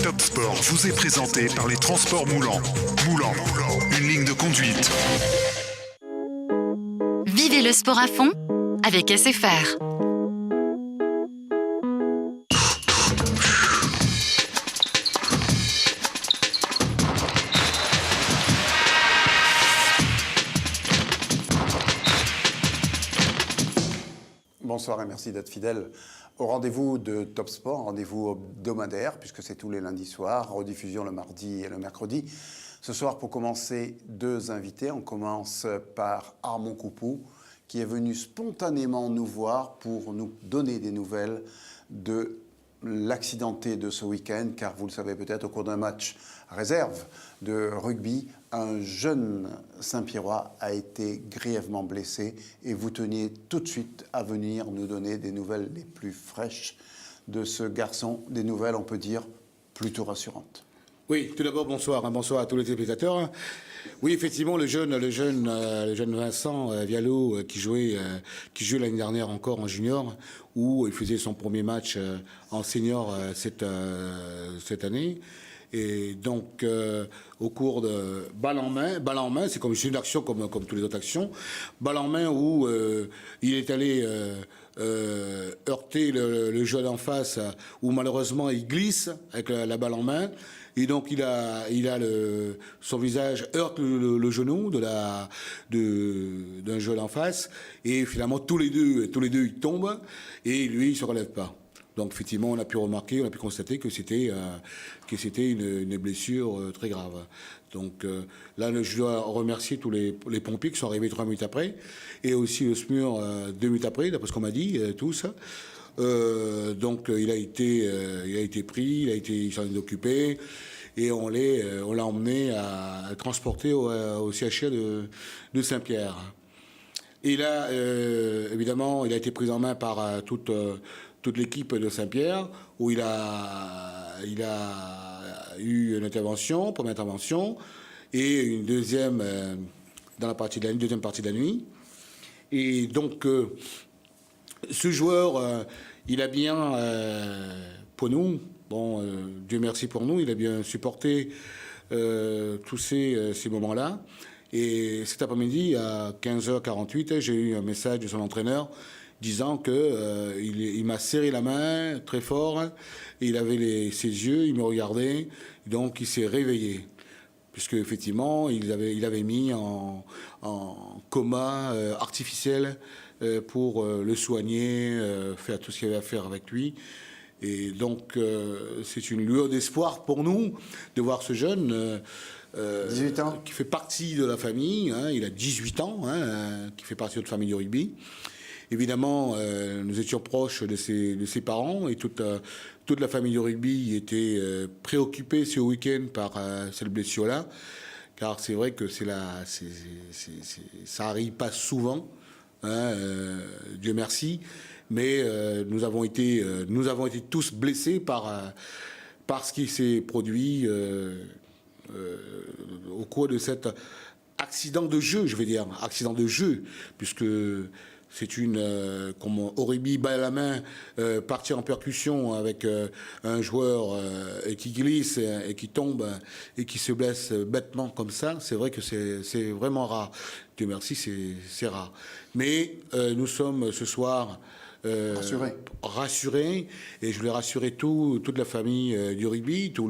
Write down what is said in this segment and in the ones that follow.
Top Sport vous est présenté par les transports Moulants. Moulants, une ligne de conduite. Vivez le sport à fond avec SFR. Bonsoir et merci d'être fidèle au rendez-vous de Top Sport, rendez-vous hebdomadaire, puisque c'est tous les lundis soirs, rediffusion le mardi et le mercredi. Ce soir, pour commencer, deux invités. On commence par Armand Coupou, qui est venu spontanément nous voir pour nous donner des nouvelles de l'accidenté de ce week-end, car vous le savez peut-être, au cours d'un match réserve de rugby, un jeune Saint-Pierrois a été grièvement blessé et vous teniez tout de suite à venir nous donner des nouvelles les plus fraîches de ce garçon, des nouvelles, on peut dire, plutôt rassurantes. Oui, tout d'abord, bonsoir. Bonsoir à tous les téléspectateurs. Oui, effectivement, le jeune Vincent Viallo qui jouait l'année dernière encore en junior, où il faisait son premier match en senior cette année. Et donc, au cours de balle en main, c'est une action comme toutes les autres actions, balle en main où il est allé heurter le jeune en face, où malheureusement il glisse avec la balle en main. Et donc son visage heurte le genou d'un jeune en face, et finalement tous les deux ils tombent et lui il se relève pas. Donc effectivement on a pu constater que c'était une blessure très grave. Donc là je dois remercier tous les pompiers qui sont arrivés 3 minutes après, et aussi le SMUR 2 minutes après, d'après ce qu'on m'a dit tous. Donc il a été pris, il s'en est occupé, et on l'a emmené à transporter au CHR de Saint-Pierre. Et là, évidemment, il a été pris en main par toute l'équipe de Saint-Pierre, où il a eu une première intervention, et une deuxième dans deuxième partie de la nuit. Et donc ce joueur, il a bien, pour nous, Dieu merci pour nous, il a bien supporté tous ces moments-là. Et cet après-midi, à 15h48, j'ai eu un message de son entraîneur disant qu'il m'a serré la main très fort, et il avait ses yeux, il me regardait, donc il s'est réveillé. Puisque effectivement, il avait mis en coma artificiel pour le soigner, faire tout ce qu'il y avait à faire avec lui. Et donc, c'est une lueur d'espoir pour nous de voir ce jeune 18 ans. Qui fait partie de la famille, il a 18 ans, qui fait partie de notre famille du rugby. Évidemment, nous étions proches de ses parents, et toute la famille du rugby était préoccupée ce week-end par cette blessure-là, car c'est vrai que ça arrive pas souvent, Dieu merci, mais nous avons été tous blessés par ce qui s'est produit au cours de cet accident de jeu, puisque c'est comme au rugby, balle à la main, partir en percussion avec un joueur et qui glisse et qui tombe et qui se blesse bêtement comme ça. C'est vrai que c'est vraiment rare. Dieu merci, c'est rare. Mais nous sommes ce soir rassurés, et je voulais rassurer toute la famille du rugby, tous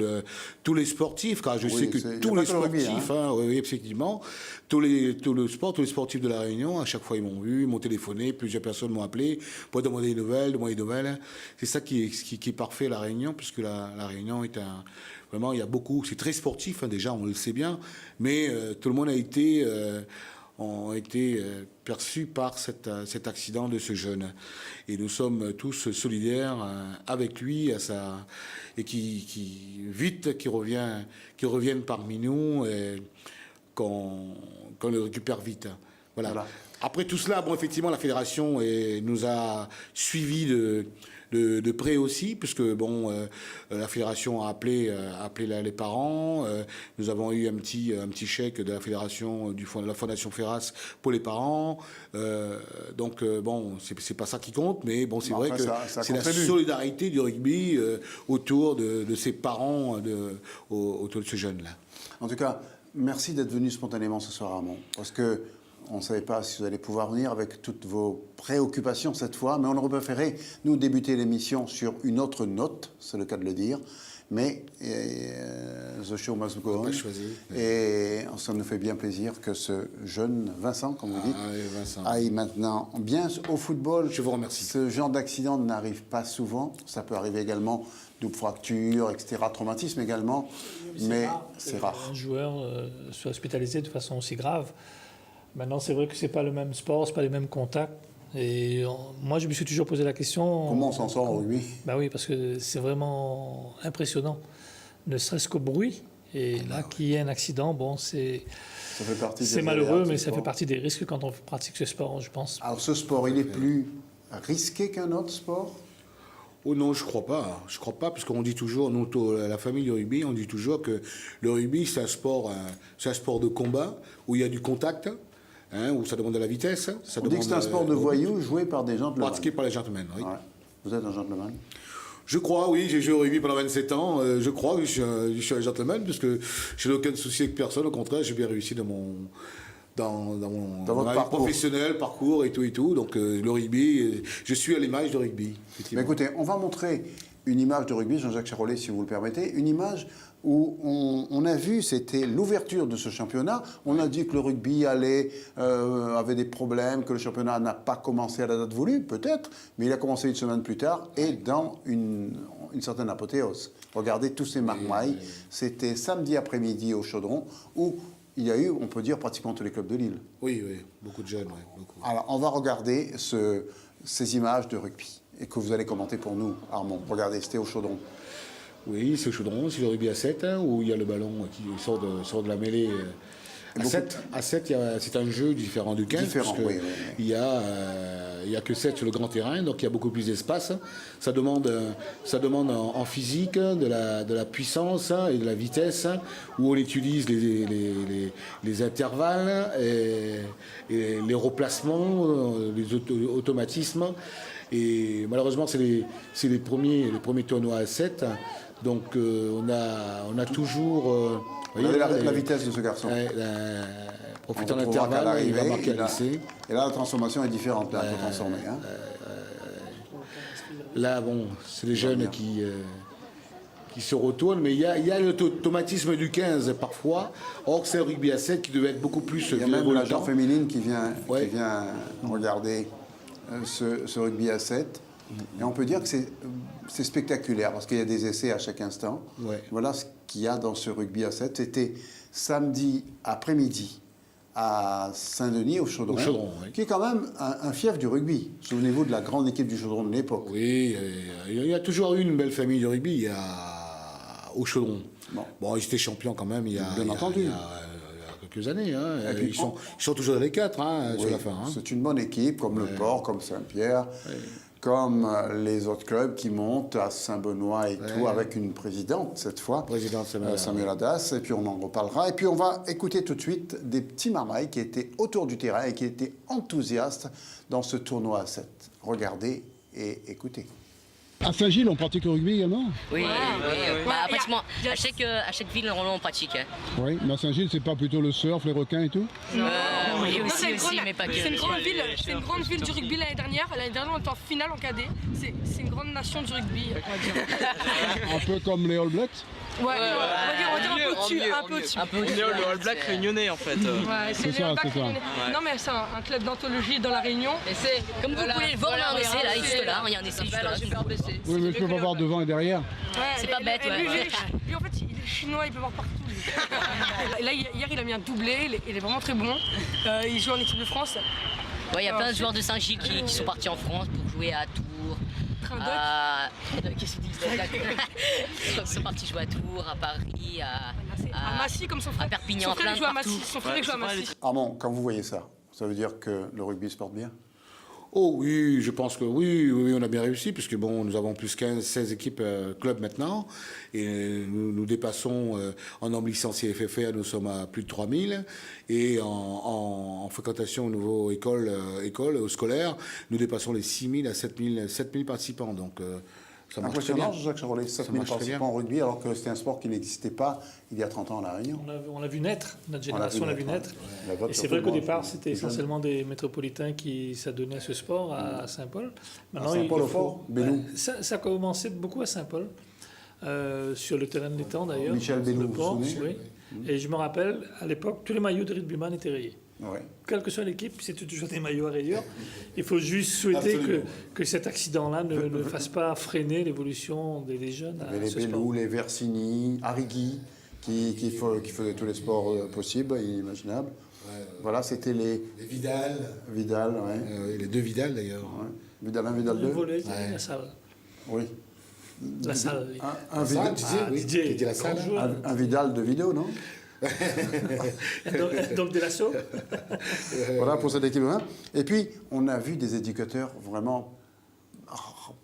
les sportifs, car je sais que tous les sportifs, oui, effectivement, tous les sportifs de la Réunion, à chaque fois ils m'ont vu, ils m'ont téléphoné, plusieurs personnes m'ont appelé pour demander des nouvelles. C'est ça qui est parfait, la Réunion, puisque la Réunion est vraiment, il y a beaucoup, c'est très sportif, déjà, on le sait bien, mais tout le monde ont été perçus par cet accident de ce jeune. Et nous sommes tous solidaires avec lui, et qui revienne parmi nous, et qu'on le récupère vite. Voilà. Après tout cela, effectivement, la fédération nous a suivis de près aussi, puisque bon, la fédération a appelé les parents. Nous avons eu un petit chèque de la fédération, de la Fondation Ferras pour les parents. Donc bon, c'est pas ça qui compte, mais bon, c'est vrai que c'est la solidarité du rugby autour de ses parents, autour de ce jeune-là. En tout cas, merci d'être venu spontanément ce soir, Armand, parce que on ne savait pas si vous allez pouvoir venir avec toutes vos préoccupations cette fois, mais on aurait préféré, nous, débuter l'émission sur une autre note, c'est le cas de le dire, mais the show must go on. Et ça nous fait bien plaisir que ce jeune Vincent, comme vous dites, aille maintenant bien au football. Je vous remercie. Ce genre d'accident n'arrive pas souvent, ça peut arriver également, double fracture, etc., traumatisme également, mais c'est rare. Un joueur soit hospitalisé de façon aussi grave. Maintenant, c'est vrai que c'est pas le même sport, c'est pas les mêmes contacts. Et moi, je me suis toujours posé la question... Comment on s'en sort au rugby ? Ben oui, parce que c'est vraiment impressionnant, ne serait-ce qu'au bruit. Et là, qu'il y ait un accident, bon, c'est malheureux, mais ça fait partie des risques quand on pratique ce sport, je pense. Alors, ce sport, il est plus risqué qu'un autre sport ? Oh non, je crois pas. Je crois pas, parce qu'on dit toujours, nous, la famille du rugby, on dit toujours que le rugby, c'est un sport de combat, où il y a du contact, où ça demande de la vitesse. On dit que c'est un sport de voyous joué par des gentlemen. Pratiqué par les gentlemen, oui. Ouais. Vous êtes un gentleman ? Je crois, oui. J'ai joué au rugby pendant 27 ans. Je crois que je suis un gentleman, parce que je n'ai aucun souci avec personne. Au contraire, j'ai bien réussi dans mon professionnel, parcours et tout. Donc le rugby, je suis à l'image du rugby. Mais écoutez, on va montrer une image de rugby, Jean-Jacques Charolais, si vous le permettez, une image où on a vu, c'était l'ouverture de ce championnat. On a dit que le rugby avait des problèmes, que le championnat n'a pas commencé à la date voulue, peut-être, mais il a commencé une semaine plus tard et dans une certaine apothéose. Regardez tous ces marmailles. C'était samedi après-midi au Chaudron, où il y a eu, on peut dire, pratiquement tous les clubs de Lille. Oui, beaucoup de jeunes, beaucoup. Alors, on va regarder ces images de rugby et que vous allez commenter pour nous, Armand. Regardez, c'était au Chaudron. Oui, c'est au Chaudron, c'est le rugby à 7, où il y a le ballon qui sort de la mêlée. À 7, c'est un jeu différent du 15, parce qu'il n'y a que 7 sur le grand terrain, donc il y a beaucoup plus d'espace. Ça demande en physique de la puissance et de la vitesse, où on utilise les intervalles, et les replacements, les automatismes. Et malheureusement, c'est les premiers tournois à 7. Donc on a toujours... Regardez la vitesse de ce garçon. Profitant d'intervalle, il va marquer à l'essai. Et là, la transformation est différente, là, pour transformer. Hein. Là, bon, c'est les jeunes qui se retournent, mais il y a l'automatisme du 15 parfois. Or, c'est le rugby à 7 qui devait être beaucoup plus... Il y a même la genre féminine qui vient regarder ce rugby à 7. Et on peut dire que c'est spectaculaire, parce qu'il y a des essais à chaque instant. Ouais. Voilà ce qu'il y a dans ce rugby à 7. C'était samedi après-midi à Saint-Denis, au Chaudron, qui est quand même un fief du rugby. Souvenez-vous de la grande équipe du Chaudron de l'époque. Oui, il y a toujours eu une belle famille du rugby au Chaudron. Bon, ils étaient champions quand même il y a quelques années. Hein. Ils sont toujours dans les 4 sur la fin. Hein. C'est une bonne équipe, comme le Port, comme Saint-Pierre. Comme les autres clubs qui montent à Saint-Benoît et tout, avec une présidente cette fois, Samuel Hadas, et puis on en reparlera. Et puis on va écouter tout de suite des petits marmailles qui étaient autour du terrain et qui étaient enthousiastes dans ce tournoi à 7. Regardez et écoutez. À Saint-Gilles, on pratique le rugby également ? Oui, pratiquement. À chaque ville, on pratique. Oui, mais à Saint-Gilles, c'est pas plutôt le surf, les requins et tout ? Oui, aussi, mais pas que. C'est une grande ville du rugby l'année dernière. L'année dernière, on était en finale en cadet. C'est une grande nation du rugby, on va dire. Un peu comme les All Blacks ? On va dire un peu au-dessus. On est le All Black réunionnais en fait. Ouais, c'est ça. Non mais c'est un club d'anthologie dans la Réunion. Et c'est comme vous pouvez le voir, il y a un essai là, juste là, il y a un essai juste là. Oui, mais je peux pas voir devant et derrière. C'est pas bête, ouais. Lui en fait, il est chinois, il peut voir partout. Là, hier, il a mis un doublé, il est vraiment très bon. Il joue en équipe de France. Ouais, il y a plein de joueurs de Saint-Gilles qui sont partis en France pour jouer à Tours. Qu'est-ce qu'ils disent? Ils sont partis jouer à Tours, à Paris, à Massy, comme son frère. À Perpignan, Son frère joue à Massy. Armand, quand vous voyez ça, ça veut dire que le rugby se porte bien? Oh oui, je pense que oui, on a bien réussi, puisque bon, nous avons plus 16 équipes clubs maintenant, et nous dépassons en nombre licenciés FFR, nous sommes à plus de 3000, et en fréquentation au niveau école scolaire, nous dépassons les 6000 à 7000 participants, donc ça marche très bien. Impressionnant, Jacques Charolais, 7000 participants en rugby, alors que c'était un sport qui n'existait pas il y a 30 ans à La Réunion. On l'a vu naître, notre génération l'a vu naître. Ouais. Et c'est vrai qu'au départ, c'était essentiellement des métropolitains qui s'adonnaient à ce sport, à Saint-Paul. Maintenant, Saint-Paul au fort, Bénou. Ça a commencé beaucoup à Saint-Paul, sur le terrain de l'étang d'ailleurs. Michel Bénou, vous vous souvenez ? Oui. Et je me rappelle, à l'époque, tous les maillots de rugbyman étaient rayés. Ouais. Quelle que soit l'équipe, c'était toujours des maillots à rayures. Il faut juste souhaiter que cet accident-là ne fasse pas freiner l'évolution des jeunes. Il y avait les Bellou, les Versini, Arrigui, qui faisaient tous les sports possibles et imaginables. Voilà, c'était les Vidal. Vidal, ouais. Les deux Vidal d'ailleurs. Ouais. Vidal 1, Vidal 2. Le volet, la salle. Oui. La salle, oui. Un Vidal, Didier, qui était la salle. un Vidal de vidéo, non? donc de l'assaut. Voilà pour cette équipe. Et puis, on a vu des éducateurs vraiment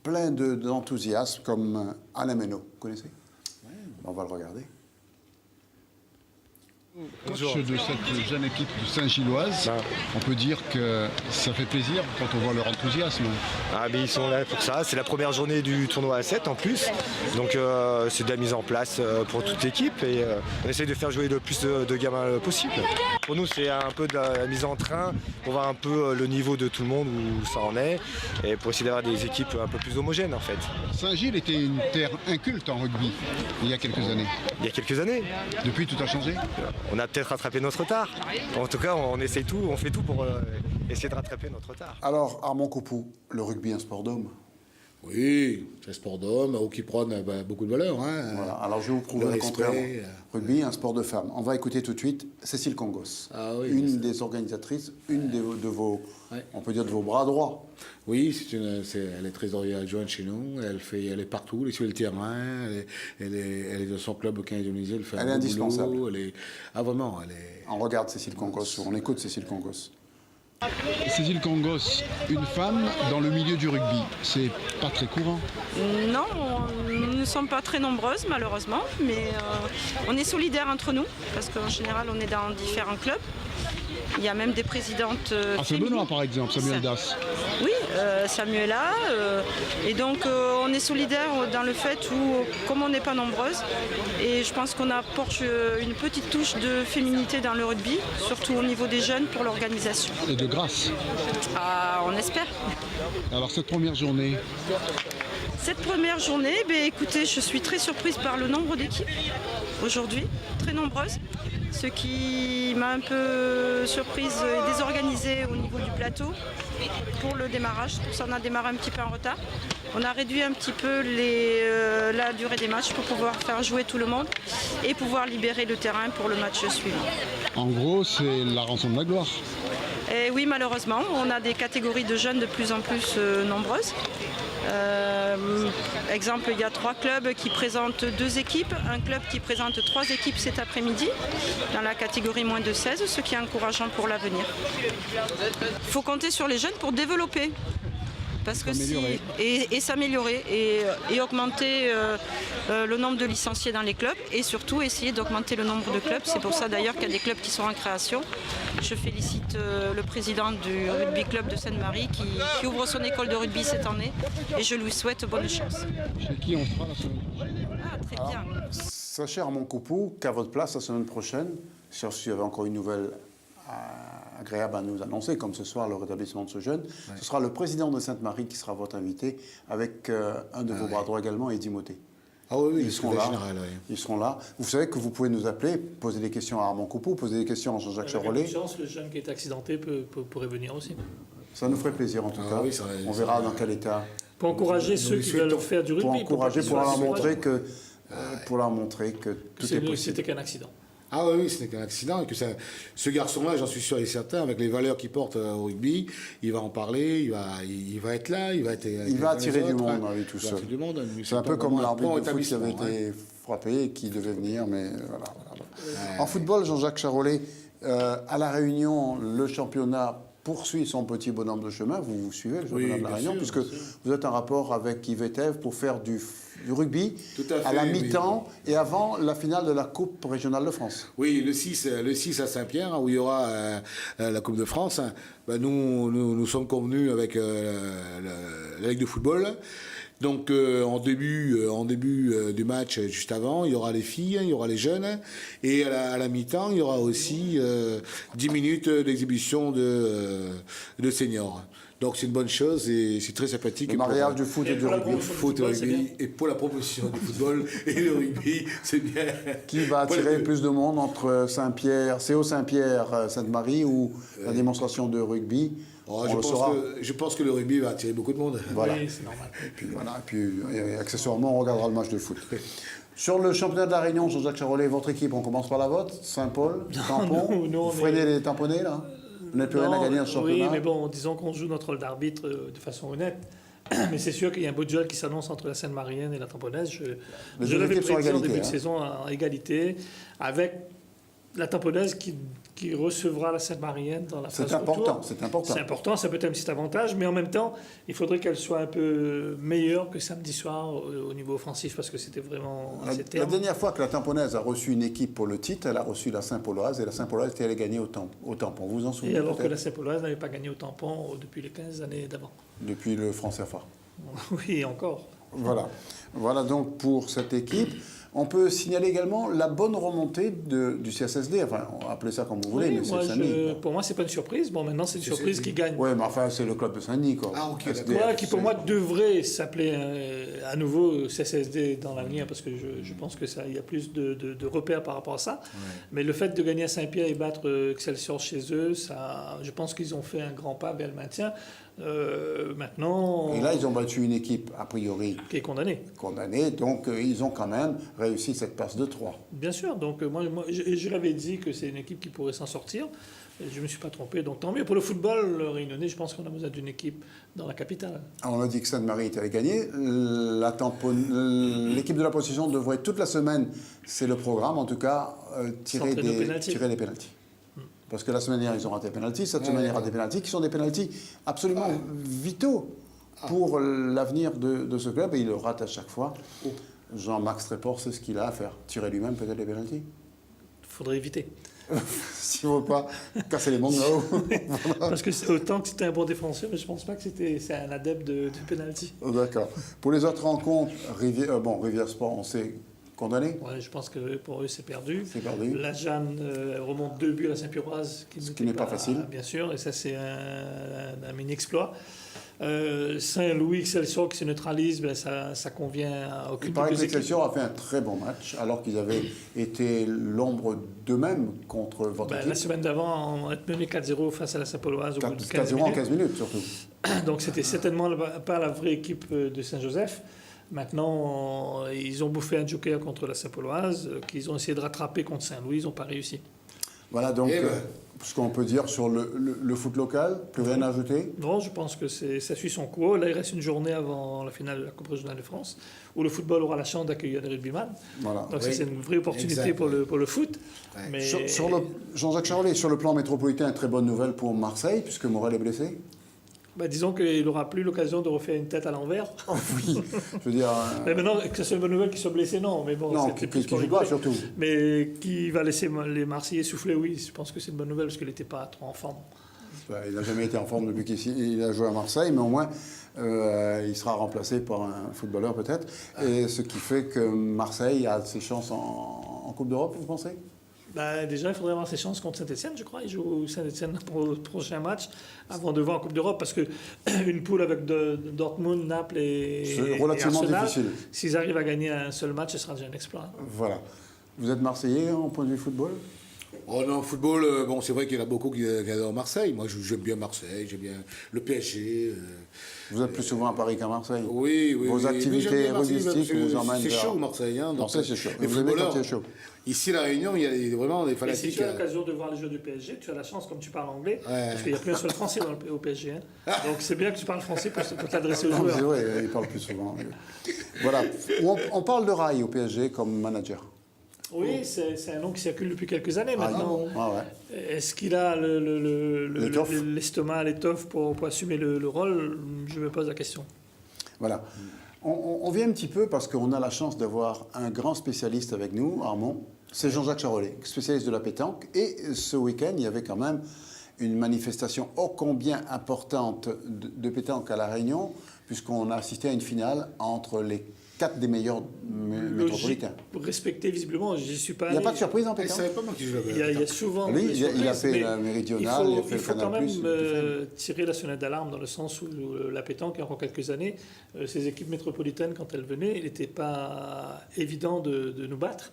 pleins d'enthousiasme, comme Alain Ménaud. Vous connaissez? On va le regarder. Coach de cette jeune équipe de Saint-Gilloise, on peut dire que ça fait plaisir quand on voit leur enthousiasme. Ah mais ils sont là pour ça, c'est la première journée du tournoi à 7 en plus, donc c'est de la mise en place pour toute l'équipe et on essaie de faire jouer le plus de gamins possible. Pour nous c'est un peu de la mise en train pour voir un peu le niveau de tout le monde où ça en est et pour essayer d'avoir des équipes un peu plus homogènes en fait. Saint-Gilles était une terre inculte en rugby il y a quelques années. Il y a quelques années. Depuis tout a changé. On a peut-être rattrapé notre retard. En tout cas, on essaye tout, on fait tout pour essayer de rattraper notre retard. Alors, Armand Coupou, le rugby, un sport d'homme? Oui, c'est un sport d'homme, qui prône beaucoup de valeurs. Hein. Voilà. Alors, je vais vous prouver le contraire. Rugby, un sport de femmes. On va écouter tout de suite Cécile Congos, une des organisatrices, une de vos, on peut dire, de vos bras droits. Oui, elle est trésorière adjointe chez nous. Elle est partout, elle est sur le terrain. Elle est dans son club au 15 Indonésie. Elle est indispensable. Vraiment, On regarde Cécile Congos, on écoute Cécile Congos. Cécile Congos, une femme dans le milieu du rugby, c'est pas très courant. Non, nous ne sommes pas très nombreuses malheureusement, mais on est solidaires entre nous, parce qu'en général on est dans différents clubs. Il y a même des présidentes Benoît par exemple, Samuel Das. Oui, Samuela. Et donc on est solidaires dans le fait où, comme on n'est pas nombreuses, et je pense qu'on apporte une petite touche de féminité dans le rugby, surtout au niveau des jeunes pour l'organisation. Et de grâce. Ah, on espère. Alors cette première journée. Cette première journée, écoutez, je suis très surprise par le nombre d'équipes aujourd'hui, très nombreuses. Ce qui m'a un peu surprise et désorganisée au niveau du plateau pour le démarrage. Ça, on a démarré un petit peu en retard. On a réduit un petit peu la durée des matchs pour pouvoir faire jouer tout le monde et pouvoir libérer le terrain pour le match suivant. En gros, c'est la rançon de la gloire. Et oui, malheureusement, on a des catégories de jeunes de plus en plus nombreuses. Exemple, il y a 3 clubs qui présentent 2 équipes, un club qui présente 3 équipes cet après-midi dans la catégorie moins de 16, ce qui est encourageant pour l'avenir. Il faut compter sur les jeunes pour développer. Parce que s'améliorer et augmenter le nombre de licenciés dans les clubs et surtout essayer d'augmenter le nombre de clubs. C'est pour ça d'ailleurs qu'il y a des clubs qui sont en création. Je félicite le président du rugby club de Sainte-Marie qui ouvre son école de rugby cette année et je lui souhaite bonne chance. Chez qui on sera la semaine prochaine? Ah, très bien. Sachez Armand Coupou qu'à votre place la semaine prochaine, si vous avez encore une nouvelle agréable à nous annoncer, comme ce soir le rétablissement de ce jeune, ce sera le président de Sainte-Marie qui sera votre invité, avec un de vos bras droits également, Eddy Motet. Ah oui, ils seront là. Général, oui. Ils seront là. Vous savez que vous pouvez nous appeler, poser des questions à Armand Coupou, poser des questions à Jean-Jacques Charolais. Le jeune qui est accidenté pourrait venir aussi. Ça nous ferait plaisir en tout cas. Oui, on verra dans quel état. Pour encourager ceux qui veulent faire du rugby. Pour encourager, pour leur montrer que tout est possible. C'était qu'un accident. Ah oui, ce n'est qu'un accident et que ce garçon-là, j'en suis sûr et certain, avec les valeurs qu'il porte au rugby, il va en parler, il va être là, il va attirer du monde avec tout ça. C'est un peu comme l'arbitre de foot qui avait été frappé et qui devait venir, mais voilà. En football, Jean-Jacques Charolais, à La Réunion, le championnat poursuit son petit bonhomme de chemin. Vous suivez le championnat de la Réunion, puisque bien sûr. vous êtes en rapport avec Yves Etève pour faire du rugby Tout à à fait, la oui. mi-temps et avant la finale de la Coupe régionale de France. Oui, le 6 à Saint-Pierre, où il y aura la Coupe de France. Ben, nous sommes convenus avec la Ligue de football. Donc en début du match, juste avant, il y aura les filles, il y aura les jeunes. Et à la mi-temps, il y aura aussi 10 minutes d'exhibition de seniors. Donc c'est une bonne chose et c'est très sympathique. Le mariage du foot et du rugby. Foot et rugby. Et pour la promotion du football et le rugby, c'est bien. Qui va attirer plus de monde entre Saint-Pierre, CO Saint-Pierre, Sainte-Marie ou la démonstration de rugby? Je pense que le rugby va attirer beaucoup de monde. Voilà. Oui, c'est normal. Et puis accessoirement, on regardera le match de foot. Sur le championnat de la Réunion, Jean-Jacques Charolais, votre équipe, on commence par la vôtre, Saint-Paul, Tampon. nous, vous freinez les tamponnés, là? Vous n'êtes plus rien à gagner dans ce championnat? Oui, mais bon, disons qu'on joue notre rôle d'arbitre de façon honnête. Mais c'est sûr qu'il y a un beau duel qui s'annonce entre la Seine-Marienne et la Tamponnaise. Je l'avais prédit en début de saison en égalité, avec la Tamponnaise qui recevra la Seine-Marienne dans la phase retour. C'est important. C'est important, ça peut être un petit avantage, mais en même temps, il faudrait qu'elle soit un peu meilleure que samedi soir au niveau offensif, parce que c'était vraiment La dernière fois que la Tamponnaise a reçu une équipe pour le titre, elle a reçu la Saint-Pauloise, et la Saint-Pauloise était allée gagner au tampon. Vous vous en souvenez? Et alors que la Saint-Pauloise n'avait pas gagné au tampon depuis les 15 années d'avant. Depuis le franc CFA. Oui, encore. Voilà donc pour cette équipe. On peut signaler également la bonne remontée du CSSD. Enfin, on va appeler ça comme vous voulez, oui, mais c'est Saint-Denis. pour moi, c'est pas une surprise. Bon, maintenant, c'est une surprise qui gagne. Oui, mais enfin, c'est le club de Saint-Denis, quoi. Ah, ok, SDF, voilà, qui pour moi devrait s'appeler à nouveau CSSD dans l'avenir, parce que je pense que ça, il y a plus de repères par rapport à ça. Ouais. Mais le fait de gagner à Saint-Pierre et battre Excelsior chez eux, ça, je pense qu'ils ont fait un grand pas vers le maintien. Maintenant... Et là, ils ont battu une équipe, a priori... Qui est condamnée. Donc ils ont quand même réussi cette passe de 3. Bien sûr. Donc moi je l'avais dit que c'est une équipe qui pourrait s'en sortir. Je ne me suis pas trompé. Donc tant mieux. Pour le football réunionnais, je pense qu'on a besoin d'une équipe dans la capitale. Alors, on a dit que Sainte-Marie était allée gagner. L'équipe de la possession devrait toute la semaine, c'est le programme, en tout cas, tirer des pénaltys. Parce que la semaine dernière, ils ont raté des pénaltys. Cette semaine, ils ratent des pénaltys qui sont des pénaltys absolument vitaux pour l'avenir de ce club. Et il le rate à chaque fois. Jean-Max Tréport, c'est ce qu'il a à faire. Tirer lui-même peut-être les pénaltys. Il faudrait éviter. S'il ne veut pas casser les mondes là-haut. Parce que autant que c'était un bon défenseur, mais je ne pense pas que c'est un adepte de pénalty. D'accord. Pour les autres rencontres, Rivière Sport, on sait... Condamné? Ouais, je pense que pour eux, c'est perdu. C'est perdu. La Jeanne remonte 2 buts à la Saint-Pierroise. Ce qui n'est pas facile. Bien sûr, et ça, c'est un mini-exploit. Saint-Louis, Excelsior qui se neutralise, ça convient à aucune des deux équipes. Il paraît que Excelsior a fait un très bon match, alors qu'ils avaient été l'ombre d'eux-mêmes contre votre équipe. La semaine d'avant, on a mené 4-0 face à la Saint-Pauloise au bout de 15 minutes. 4-0 en 15 minutes, surtout. Donc, c'était certainement pas la vraie équipe de Saint-Joseph. Maintenant, ils ont bouffé un joker contre la Saint-Pauloise, qu'ils ont essayé de rattraper contre Saint-Louis, ils n'ont pas réussi. Voilà donc ce qu'on peut dire sur le foot local. Plus rien à ajouter? Non, je pense que ça suit son cours. Là, il reste une journée avant la finale de la Coupe régionale de France, où le football aura la chance d'accueillir des rugbyman. Voilà. Donc c'est une vraie opportunité pour le foot. Ouais. Mais... Jean-Jacques Charolais, sur le plan métropolitain, très bonne nouvelle pour Marseille, puisque Morel est blessé. Disons qu'il n'aura plus l'occasion de refaire une tête à l'envers. Oh, oui, je veux dire... Mais maintenant, que ce soit une bonne nouvelle qu'il soit blessé, non. Mais bon, non, qui joue pas, surtout. Mais qui va laisser les Marseillais souffler, oui. Je pense que c'est une bonne nouvelle, parce qu'il n'était pas trop en forme. Il n'a jamais été en forme depuis qu'il a joué à Marseille, mais au moins, il sera remplacé par un footballeur, peut-être. Et ce qui fait que Marseille a ses chances en Coupe d'Europe, vous pensez? Déjà, il faudrait avoir ses chances contre Saint-Etienne, je crois. Il joue Saint-Etienne pour le prochain match, avant de voir en Coupe d'Europe, parce qu'une poule avec Dortmund, Naples et Arsenal, s'ils arrivent à gagner un seul match, ce sera déjà un exploit. Voilà. Vous êtes Marseillais en point de vue football? Oh non, football, c'est vrai qu'il y en a beaucoup qui adorent Marseille. Moi, j'aime bien Marseille, j'aime bien le PSG. Vous êtes plus souvent à Paris qu'à Marseille? Oui. Vos activités rugbyistiques vous emmènent vers... C'est chaud, Marseille. Marseille, c'est chaud. Les footballeurs, c'est chaud. Ici, à La Réunion, il y a vraiment des fanatiques. Et si tu as l'occasion de voir les jeux du PSG, tu as la chance, comme tu parles anglais, parce qu'il n'y a plus un seul Français au PSG. Donc c'est bien que tu parles français pour t'adresser aux joueurs. C'est vrai, il parle plus souvent. Voilà. On parle de Rai au PSG comme manager. Oui, c'est un nom qui circule depuis quelques années maintenant. Ouais. Est-ce qu'il a l'estomac, l'étoffe pour assumer le rôle? Je me pose la question. Voilà. On vient un petit peu parce qu'on a la chance d'avoir un grand spécialiste avec nous, Armand. C'est Jean-Jacques Charolais, spécialiste de la pétanque. Et ce week-end, il y avait quand même une manifestation ô combien importante de pétanque à La Réunion, puisqu'on a assisté à une finale entre les 4 des meilleurs métropolitains. Respecté visiblement, j'y suis pas allé. Il n'y a pas de surprise en pétanque? Il y a souvent lui, des surprises, il a fait la méridionale, il a fait il faut le quand Canal+. même tirer la sonnette d'alarme dans le sens où la pétanque, il y a encore quelques années, ces équipes métropolitaines, quand elles venaient, il n'était pas évident de nous battre.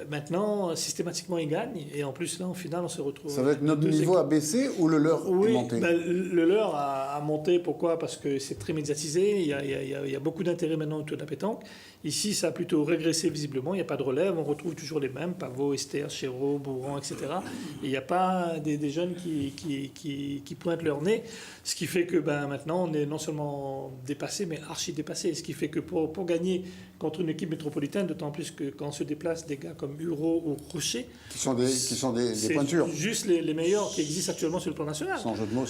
Maintenant, systématiquement, ils gagnent. Et en plus, là, en finale, on se retrouve... Ça va être notre niveau à baisser ou le leur est monté? Le leur a monté. Pourquoi? Parce que c'est très médiatisé. Il y a beaucoup d'intérêt maintenant autour de la pétanque. Ici, ça a plutôt régressé visiblement. Il n'y a pas de relève. On retrouve toujours les mêmes. Pavot, Esther, Chéreau, Bourran, etc. Et il n'y a pas des jeunes qui pointent leur nez. Ce qui fait que maintenant, on est non seulement dépassé, mais archi dépassé. Ce qui fait que pour gagner contre une équipe métropolitaine, d'autant plus que quand on se déplace des gars comme Hureau ou Rocher, qui sont des pointures. C'est juste les meilleurs qui existent actuellement sur le plan national. Sans jeu de mots.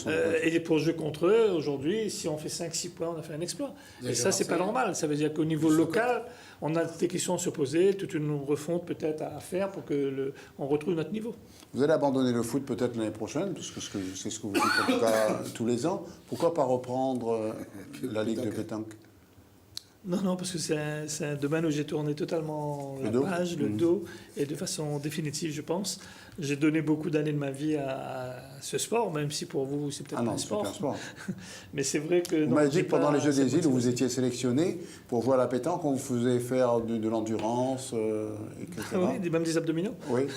Et pour jouer contre eux, aujourd'hui, si on fait 5-6 points, on a fait un exploit. Et ça, c'est pas normal. Ça veut dire qu'au niveau local, on a des questions à se poser, toute une refonte peut-être à faire pour qu'on retrouve notre niveau. Vous allez abandonner le foot peut-être l'année prochaine, parce que c'est ce que vous dites en tout cas tous les ans. Pourquoi pas reprendre la Ligue de pétanque? Non, parce que c'est un domaine où j'ai tourné totalement la page, le dos, et de façon définitive, je pense. J'ai donné beaucoup d'années de ma vie à ce sport, même si pour vous, c'est peut-être pas un sport. C'est un sport. Mais c'est vrai que... Vous m'avez dit que pendant les Jeux des îles, où vous étiez sélectionné pour jouer à la pétanque, on vous faisait faire de l'endurance, etc. Oui, même des abdominaux. Oui.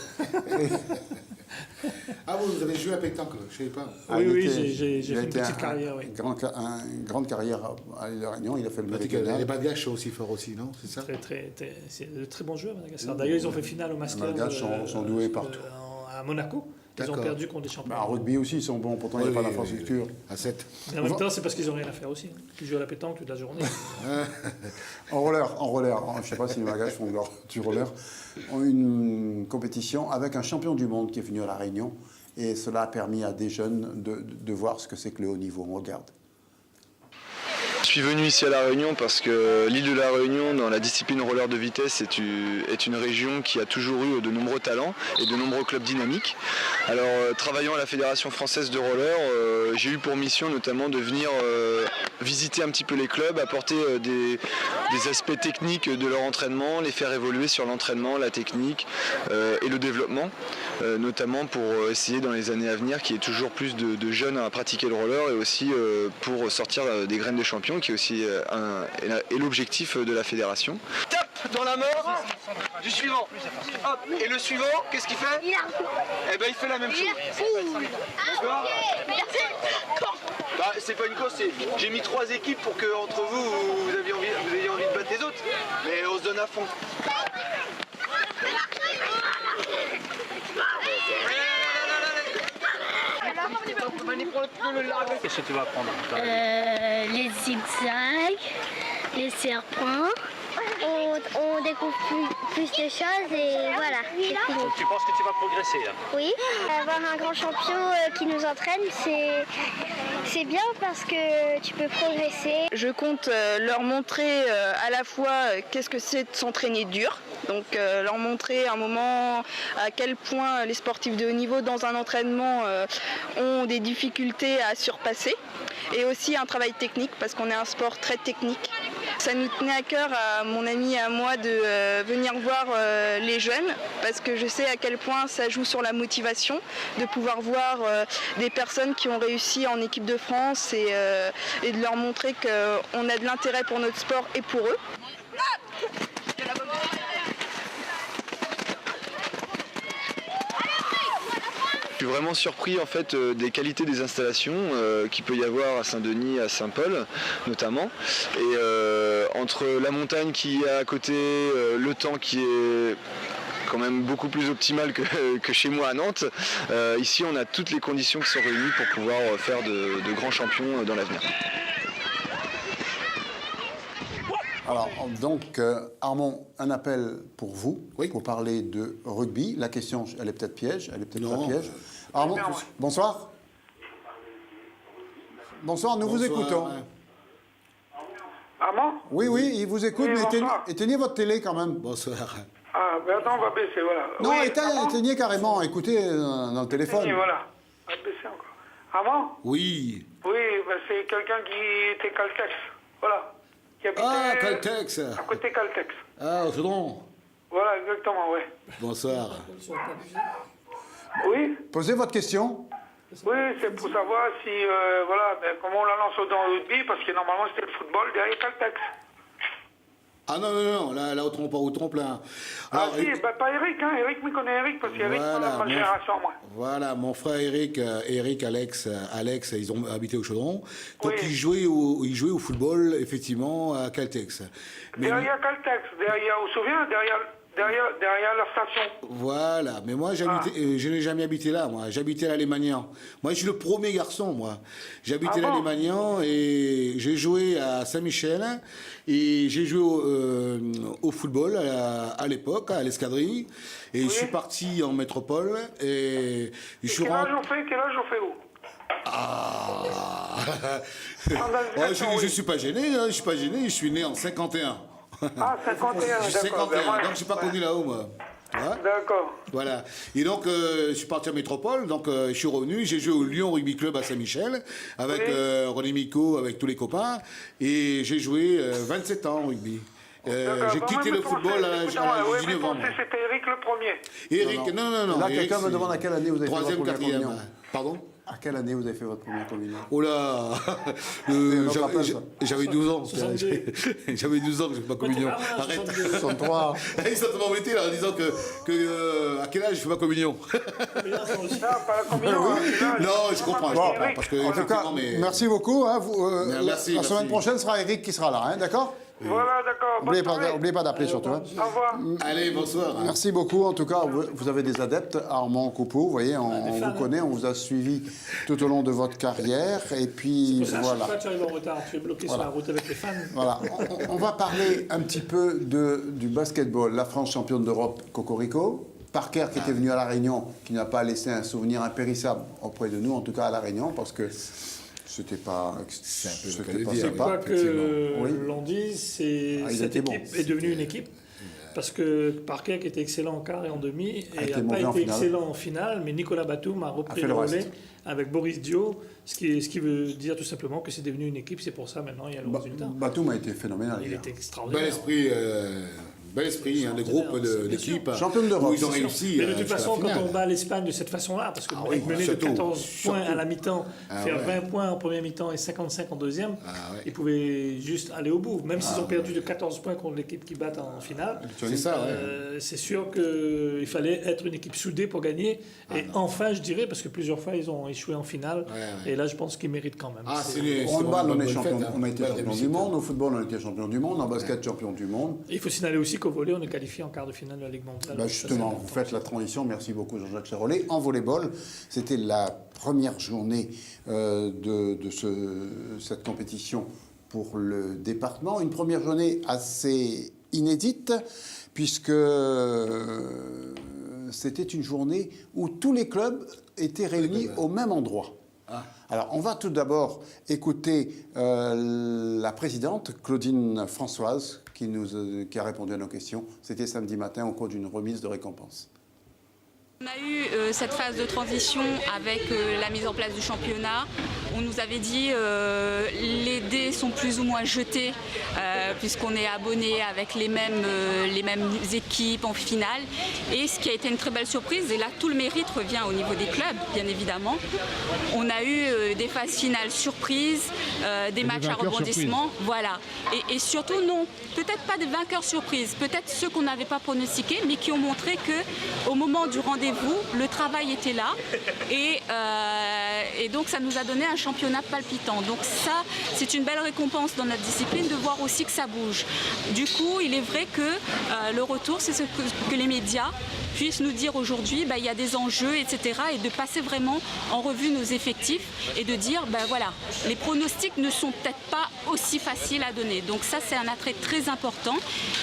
Ah, vous avez joué à pétanque, je ne savais pas. Oui, j'ai fait une petite carrière. Une grande carrière à La Réunion, il a fait le méridional. Les Malgaches sont aussi forts aussi, non? C'est ça? C'est de très bons joueurs, Madagascar. D'ailleurs, ils ont fait finale au Master. Les Malgaches sont doués partout. À Monaco. Ils ont perdu contre des champions. En rugby aussi, ils sont bons, pourtant il n'y a pas d'infrastructure. À 7. Mais en même temps, c'est parce qu'ils n'ont rien à faire aussi. Ils jouent à la pétanque toute la journée. En roller. Je ne sais pas si les Malgaches font du roller. On a une compétition avec un champion du monde qui est venu à La Réunion. Et cela a permis à des jeunes de voir ce que c'est que le haut niveau. On regarde. Je suis venu ici à La Réunion parce que l'île de La Réunion, dans la discipline roller de vitesse, est une région qui a toujours eu de nombreux talents et de nombreux clubs dynamiques. Alors, travaillant à la Fédération française de roller, j'ai eu pour mission notamment de venir visiter un petit peu les clubs, apporter des aspects techniques de leur entraînement, les faire évoluer sur l'entraînement, la technique et le développement, notamment pour essayer dans les années à venir qu'il y ait toujours plus de jeunes à pratiquer le roller et aussi pour sortir des graines de champions, qui est aussi l'objectif de la fédération. Tape dans la mort du suivant. Hop. Et le suivant, qu'est-ce qu'il fait? Eh ben il fait la même chose. C'est pas une course, j'ai mis 3 équipes pour que entre vous ayez envie de battre les autres. Mais on se donne à fond. Qu'est-ce que tu vas prendre? Les zigzags, les serpents. On découvre plus de choses et voilà. Donc tu penses que tu vas progresser là? Oui, avoir un grand champion qui nous entraîne, c'est bien parce que tu peux progresser. Je compte leur montrer à la fois qu'est-ce que c'est de s'entraîner dur, donc leur montrer un moment à quel point les sportifs de haut niveau dans un entraînement ont des difficultés à surpasser, et aussi un travail technique parce qu'on est un sport très technique. Ça nous tenait à cœur, à mon ami et à moi, de venir voir les jeunes parce que je sais à quel point ça joue sur la motivation de pouvoir voir des personnes qui ont réussi en équipe de France et de leur montrer qu'on a de l'intérêt pour notre sport et pour eux. Je suis vraiment surpris en fait des qualités des installations qu'il peut y avoir à Saint-Denis, à Saint-Paul notamment. Et entre la montagne qui est à côté, le temps qui est quand même beaucoup plus optimal que chez moi à Nantes, ici on a toutes les conditions qui sont réunies pour pouvoir faire de grands champions dans l'avenir. Alors, donc, Armand, un appel pour vous, pour parler de rugby. La question, elle est peut-être piège, elle est peut-être pas piège. Armand, bonsoir. Bonsoir, nous vous écoutons. Armand ? Oui, il vous écoute, mais éteignez votre télé quand même. Bonsoir. Ah, ben attends, on va baisser, voilà. Non, oui, éteignez carrément, écoutez dans le téléphone. Éteignez, voilà. On va baisser encore. Armand ? Oui. Oui, ben c'est quelqu'un qui était Caltex, voilà. Qui habitait Caltex. À côté Caltex. Ah, au Chaudron. Voilà, exactement, ouais. Bonsoir. Oui ? Posez votre question. Oui, c'est pour savoir si, voilà, ben, comment on la lance dans le rugby, parce que normalement c'était le football derrière Caltex. Ah non, là, au trompe-plein. Ah si, ben, pas Eric, hein, Eric, me connaît Eric, parce qu'Eric, c'est ma génération, moi. Voilà, mon frère Eric, Alex, ils ont habité au Chaudron. Donc ils jouaient au football, effectivement, à Caltex. Mais derrière Caltex, derrière, vous vous souvenez, derrière la station. Voilà, mais moi je n'ai jamais habité là, moi. J'habitais à l'Alémanian. Moi je suis le premier garçon, moi. J'habitais à l'Alémanian et j'ai joué à Saint-Michel et j'ai joué au football à l'époque, à l'escadrille. Et je suis parti en métropole et je suis Quel âge on fait où? Je suis pas gêné, hein, je suis né en 51. Ah, 51, je suis d'accord. 51, donc je suis pas connu là-haut, moi. Hein? D'accord. Voilà. Et donc, je suis parti en métropole, donc je suis revenu, j'ai joué au Lyon Rugby Club à Saint-Michel, avec René Micot, avec tous les copains, et j'ai joué 27 ans au rugby. J'ai quitté le football à l'âge de 19 ans. C'était Eric le premier. Eric, non. Là, quelqu'un me demande à quelle année vous avez fait votre première communion. Pardon? À quelle année vous avez fait votre première communion? Oh là, j'avais 12 ans. J'avais 12 ans que je fais ma communion. Arrête. 63. Ils sont embêtés là en disant que à quel âge je fais ma communion? Non, pas la communion. Non, je comprends. Parce que, en tout cas, merci beaucoup. Hein, merci, la semaine prochaine sera Eric qui sera là, hein, d'accord? Voilà, d'accord. N'oubliez pas d'appeler surtout. Hein. Au revoir. Allez, bonsoir. Merci beaucoup. En tout cas, vous avez des adeptes. Armand Coupeau, vous voyez, on vous connaît, on vous a suivi tout au long de votre carrière. Et puis, voilà. Tu arrives en retard, tu es bloqué sur la route avec les fans. Voilà. On va parler un petit peu du basketball. La France championne d'Europe, Cocorico. Parker qui était venu à La Réunion, qui n'a pas laissé un souvenir impérissable auprès de nous, en tout cas à La Réunion, parce que c'était pas... Quoi que l'on dise, cette équipe est devenue une équipe. Parce que Parker, qui était excellent en quart et en demi, n'a pas été excellent en finale, mais Nicolas Batum a repris le relais avec Boris Dio, ce qui veut dire tout simplement que c'est devenu une équipe. C'est pour ça maintenant il y a le résultat. Batum a été phénoménal. Il était extraordinaire. Bel esprit, des groupes d'équipe. Championne d'Europe. Ils ont réussi. Mais de toute façon, quand on bat l'Espagne de cette façon-là, parce que mener de 14 points à la mi-temps, faire 20 points en première mi-temps et 55 en deuxième, ils pouvaient juste aller au bout. Même s'ils ont perdu de 14 points contre l'équipe qui bat en finale, c'est sûr qu'il fallait être une équipe soudée pour gagner. Et enfin, je dirais, parce que plusieurs fois, ils ont échoué en finale. Et là, je pense qu'ils méritent quand même. En handball, on est champion. On a été champion du monde. Au football, on a été champion du monde. En basket, champion du monde. Il faut signaler aussi qu'au volley, on est qualifié en quart de finale de la Ligue mondiale. Justement, vous faites la transition. Merci beaucoup, Jean-Jacques Charolais. En volleyball, c'était la première journée de cette compétition pour le département. Une première journée assez inédite, puisque c'était une journée où tous les clubs étaient réunis au même endroit. Alors, on va tout d'abord écouter la présidente, Claudine Françoise, qui a répondu à nos questions. C'était samedi matin au cours d'une remise de récompense. On a eu cette phase de transition avec la mise en place du championnat. On nous avait dit les dés sont plus ou moins jetés puisqu'on est abonné avec les mêmes équipes en finale. Et ce qui a été une très belle surprise, et là tout le mérite revient au niveau des clubs, bien évidemment. On a eu des phases finales surprises, des matchs à rebondissement. Voilà. Et surtout, non, peut-être pas des vainqueurs surprises, peut-être ceux qu'on n'avait pas pronostiqués, mais qui ont montré qu'au moment du rendez-vous, le travail était là et Et donc ça nous a donné un championnat palpitant. Donc ça, c'est une belle récompense dans notre discipline de voir aussi que ça bouge. Du coup, il est vrai que le retour, c'est ce que les médias puissent nous dire aujourd'hui, il y a des enjeux, etc. Et de passer vraiment en revue nos effectifs et de dire, voilà, les pronostics ne sont peut-être pas aussi faciles à donner. Donc ça, c'est un attrait très important.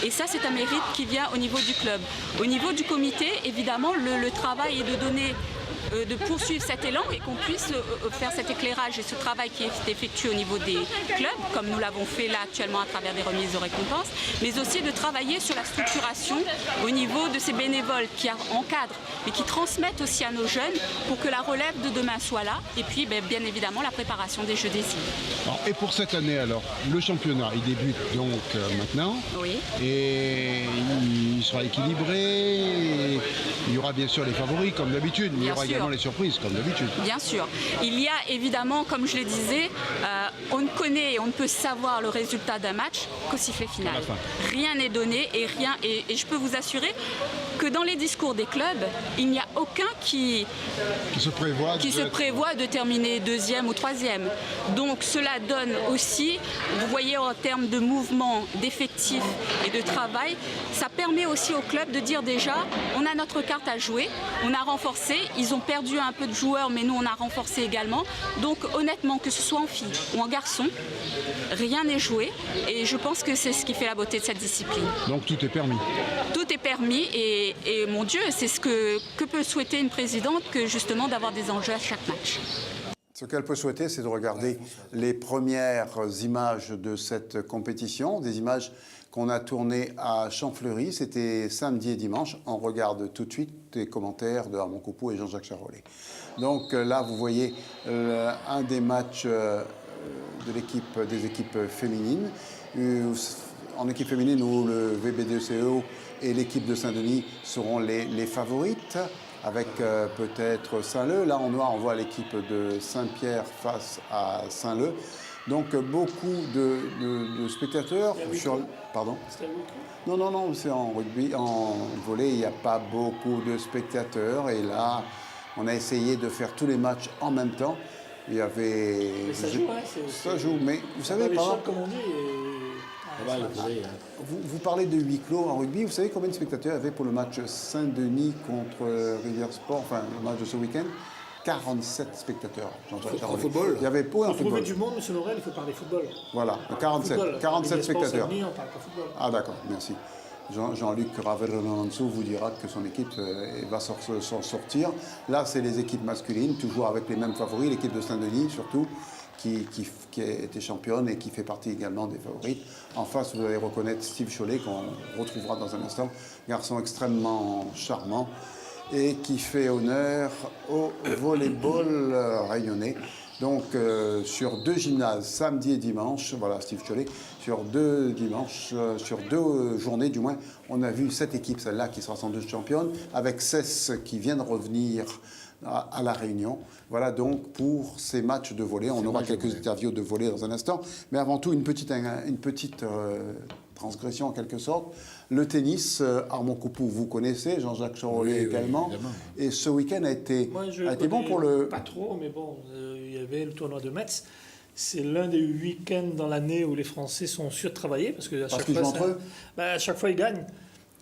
Et ça, c'est un mérite qui vient au niveau du club. Au niveau du comité, évidemment, le travail est de donner de poursuivre cet élan et qu'on puisse faire cet éclairage et ce travail qui est effectué au niveau des clubs, comme nous l'avons fait là actuellement à travers des remises de récompenses, mais aussi de travailler sur la structuration au niveau de ces bénévoles qui encadrent mais qui transmettent aussi à nos jeunes pour que la relève de demain soit là et puis bien évidemment la préparation des Jeux des îles. Et pour cette année alors, le championnat il débute donc maintenant et il sera équilibré, il y aura bien sûr les favoris comme d'habitude, mais il y aura également les surprises comme d'habitude. Bien sûr. Il y a évidemment, comme je le disais, on ne connaît et on ne peut savoir le résultat d'un match qu'au sifflet final. Rien n'est donné et je peux vous assurer que dans les discours des clubs, il n'y a aucun qui se prévoit de terminer deuxième ou troisième. Donc cela donne aussi, vous voyez en termes de mouvement, d'effectifs et de travail, ça permet aussi aux clubs de dire déjà, on a notre carte à jouer, on a renforcé, ils ont perdu un peu de joueurs, mais nous on a renforcé également. Donc honnêtement, que ce soit en filles ou en garçons, rien n'est joué et je pense que c'est ce qui fait la beauté de cette discipline. Donc tout est permis. Tout est permis et mon Dieu, c'est ce que peut souhaiter une présidente que justement d'avoir des enjeux à chaque match. Ce qu'elle peut souhaiter, c'est de regarder les premières images de cette compétition, des images qu'on a tournées à Champfleury. C'était samedi et dimanche. On regarde tout de suite les commentaires de Armand Coupeau et Jean-Jacques Charolais. Donc là, vous voyez un des matchs des équipes féminines. En équipe féminine, où le VBDCO et l'équipe de Saint-Denis seront les favorites, avec peut-être Saint-Leu. Là, en noir, on voit l'équipe de Saint-Pierre face à Saint-Leu. Donc, beaucoup de spectateurs. Pardon ? Non, c'est en rugby. En volley, il n'y a pas beaucoup de spectateurs. Et là, on a essayé de faire tous les matchs en même temps. Il y avait... Mais ça joue, hein, ça joue, mais vous savez pas... comme on dit, Vous parlez de huis clos en rugby. Vous savez combien de spectateurs il y avait pour le match Saint-Denis contre Rivière Sport, enfin le match de ce week-end? 47 spectateurs. En football. Il y avait pour trouver du monde, M. Laurel, il faut parler football. Voilà, 47 spectateurs. Saint-Denis, on parle pas football. Ah d'accord, merci. Jean-Luc Ravel-Ronanso vous dira que son équipe va s'en sortir. Là, c'est les équipes masculines, toujours avec les mêmes favoris, l'équipe de Saint-Denis surtout, qui a été championne et qui fait partie également des favorites. En face, vous allez reconnaître Steve Chollet, qu'on retrouvera dans un instant, garçon extrêmement charmant et qui fait honneur au volleyball réunionnais. Donc, sur 2 gymnases, samedi et dimanche, voilà Steve Chollet, sur 2 journées du moins, on a vu cette équipe, celle-là, qui sera sans doute championne, avec Cess qui vient de revenir à La Réunion. Voilà donc pour ces matchs de volley. On aura quelques interviews de volley dans un instant. Mais avant tout, une petite transgression en quelque sorte. Le tennis, Armand Coupeau, vous connaissez, Jean-Jacques Charolais également. Évidemment. Et ce week-end a été bon pour le... Pas trop, mais bon, il y avait le tournoi de Metz. C'est l'un des week-ends dans l'année où les Français sont surtravaillés parce que à chaque fois ils gagnent.